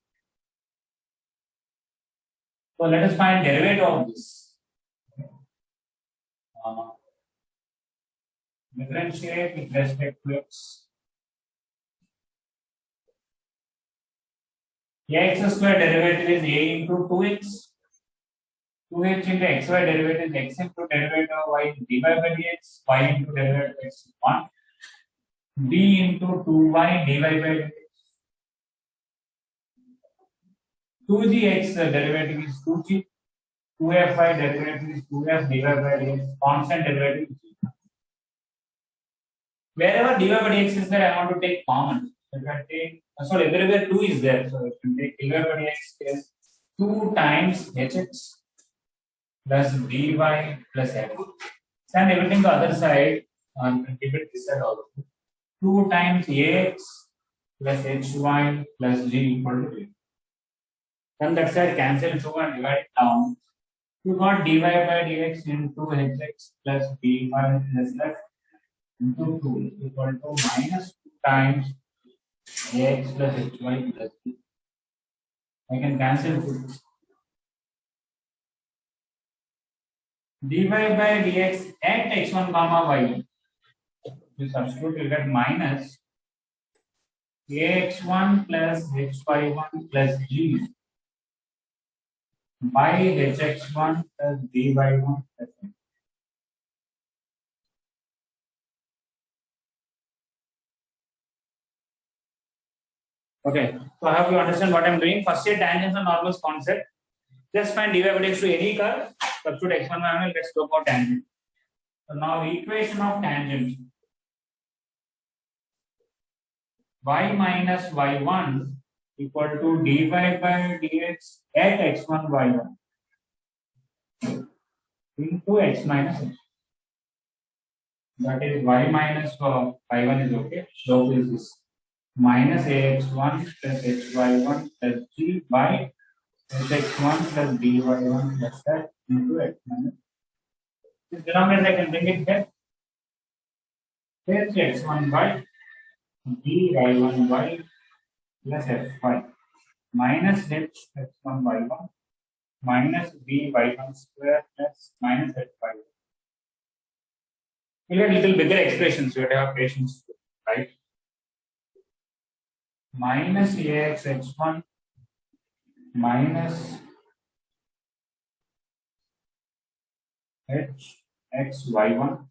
So let us find derivative of this. Differentiate with respect to x. Ax square derivative is a into 2x. 2h into xy derivative is x into derivative of y dy by dx, y into derivative of x 1, d into 2y dy by dx. 2gx derivative is 2g, 2fy derivative is 2f dy by dx, constant derivative is g. Wherever dy by dx is there, I want to take common. You can take, sorry, everywhere 2 is there, so you can take dy by dx is 2 times hx plus dy plus f. Send everything to the other side and keep it this side also. 2 times ax plus hy plus g equal to 0. Then that side cancel 2 and divide it down. You got dy by dx into hx plus dy plus f into 2 equal to minus 2 times ax plus hy plus g. I can cancel 2. dy by dx at x1 comma y1. You substitute, you get minus ax1 plus hy1 plus g by hx1 plus dy1 plus g. Okay, so I hope you understand what I'm doing. First year tangents and normals concept. Just find dy by dx to any curve, substitute x1 y1, let's go for tangent. So now equation of tangent. Y minus y1 equal to dy by dx at x1 y1 into x minus x. That is y minus y1 is okay. So is this minus ax1 plus hy1 plus g by hx1 plus dy1 plus f into x minus. This denominator I can bring it here. Here's x1 by dy1y plus fy minus h x1 y1 minus b y1 square plus minus h y1. We get little bigger expressions. You have to have patience, right? Minus ax x1 minus h x y1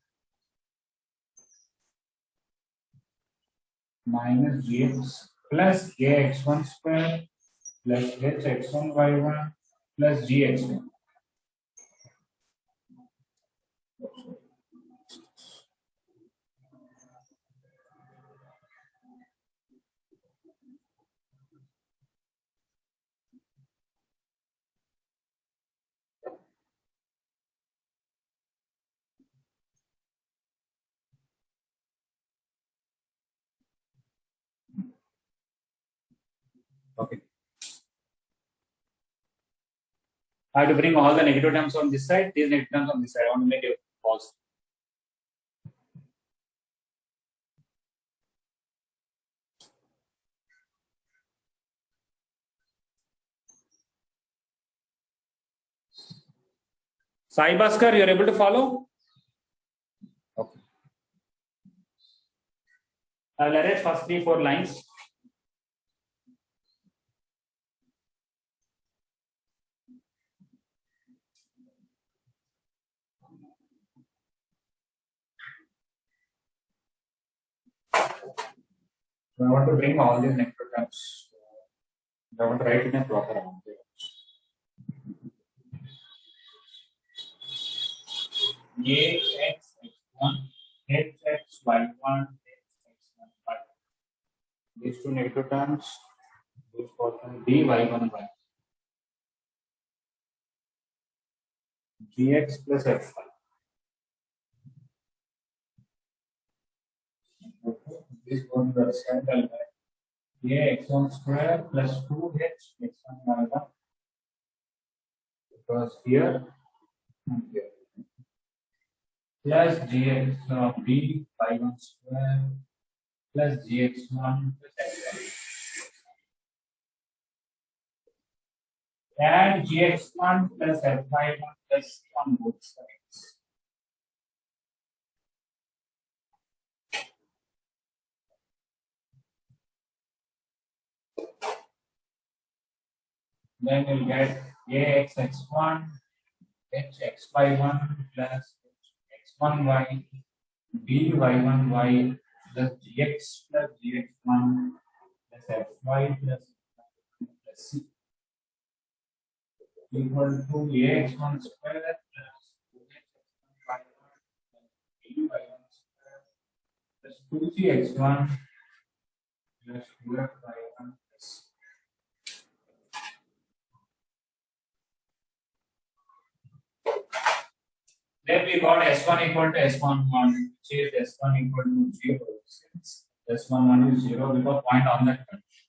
minus gx plus ax1 square plus h x1 y1 plus gx1. Okay. I have to bring all the negative terms on this side, these negative terms on this side. I want to make a pause. Sai Bhaskar, you are able to follow? Okay. I will arrange first 3-4 lines. So I want to bring all these negative terms. I want to write in a proper amount. ax x1, hx y1, hx1 y. These two negative terms, this portion dy y1 y. Gx plus f1. Okay. This one the central line. A x1 square plus 2h x1 y1. Because here and here. Plus gx of b y1 square plus gx1 plus x1. Add gx1 plus f y1 plus c on both sides. Then you'll get ax x1 h x y1 plus x1y b y1 y plus gx plus gx1 plus fy plus c equal to ax1 square plus 2x1 y1 plus b y1 square plus 2gx1 plus 2f y1 plus then we got S1 equal to S11, which is S1 equal to 0. Since S11 is 0, we got point on that condition.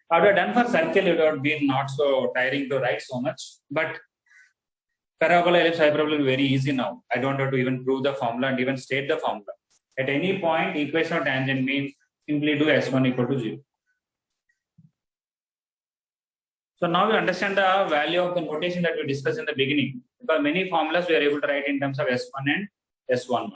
Now we are done for circle, it would have been not so tiring to write so much, but parabola, ellipse, hyperbola is very easy now. I don't have to even prove the formula and even state the formula. At any point, equation of tangent means simply do S1 equal to 0. So now we understand the value of the notation that we discussed in the beginning, because many formulas we are able to write in terms of S1 and S11.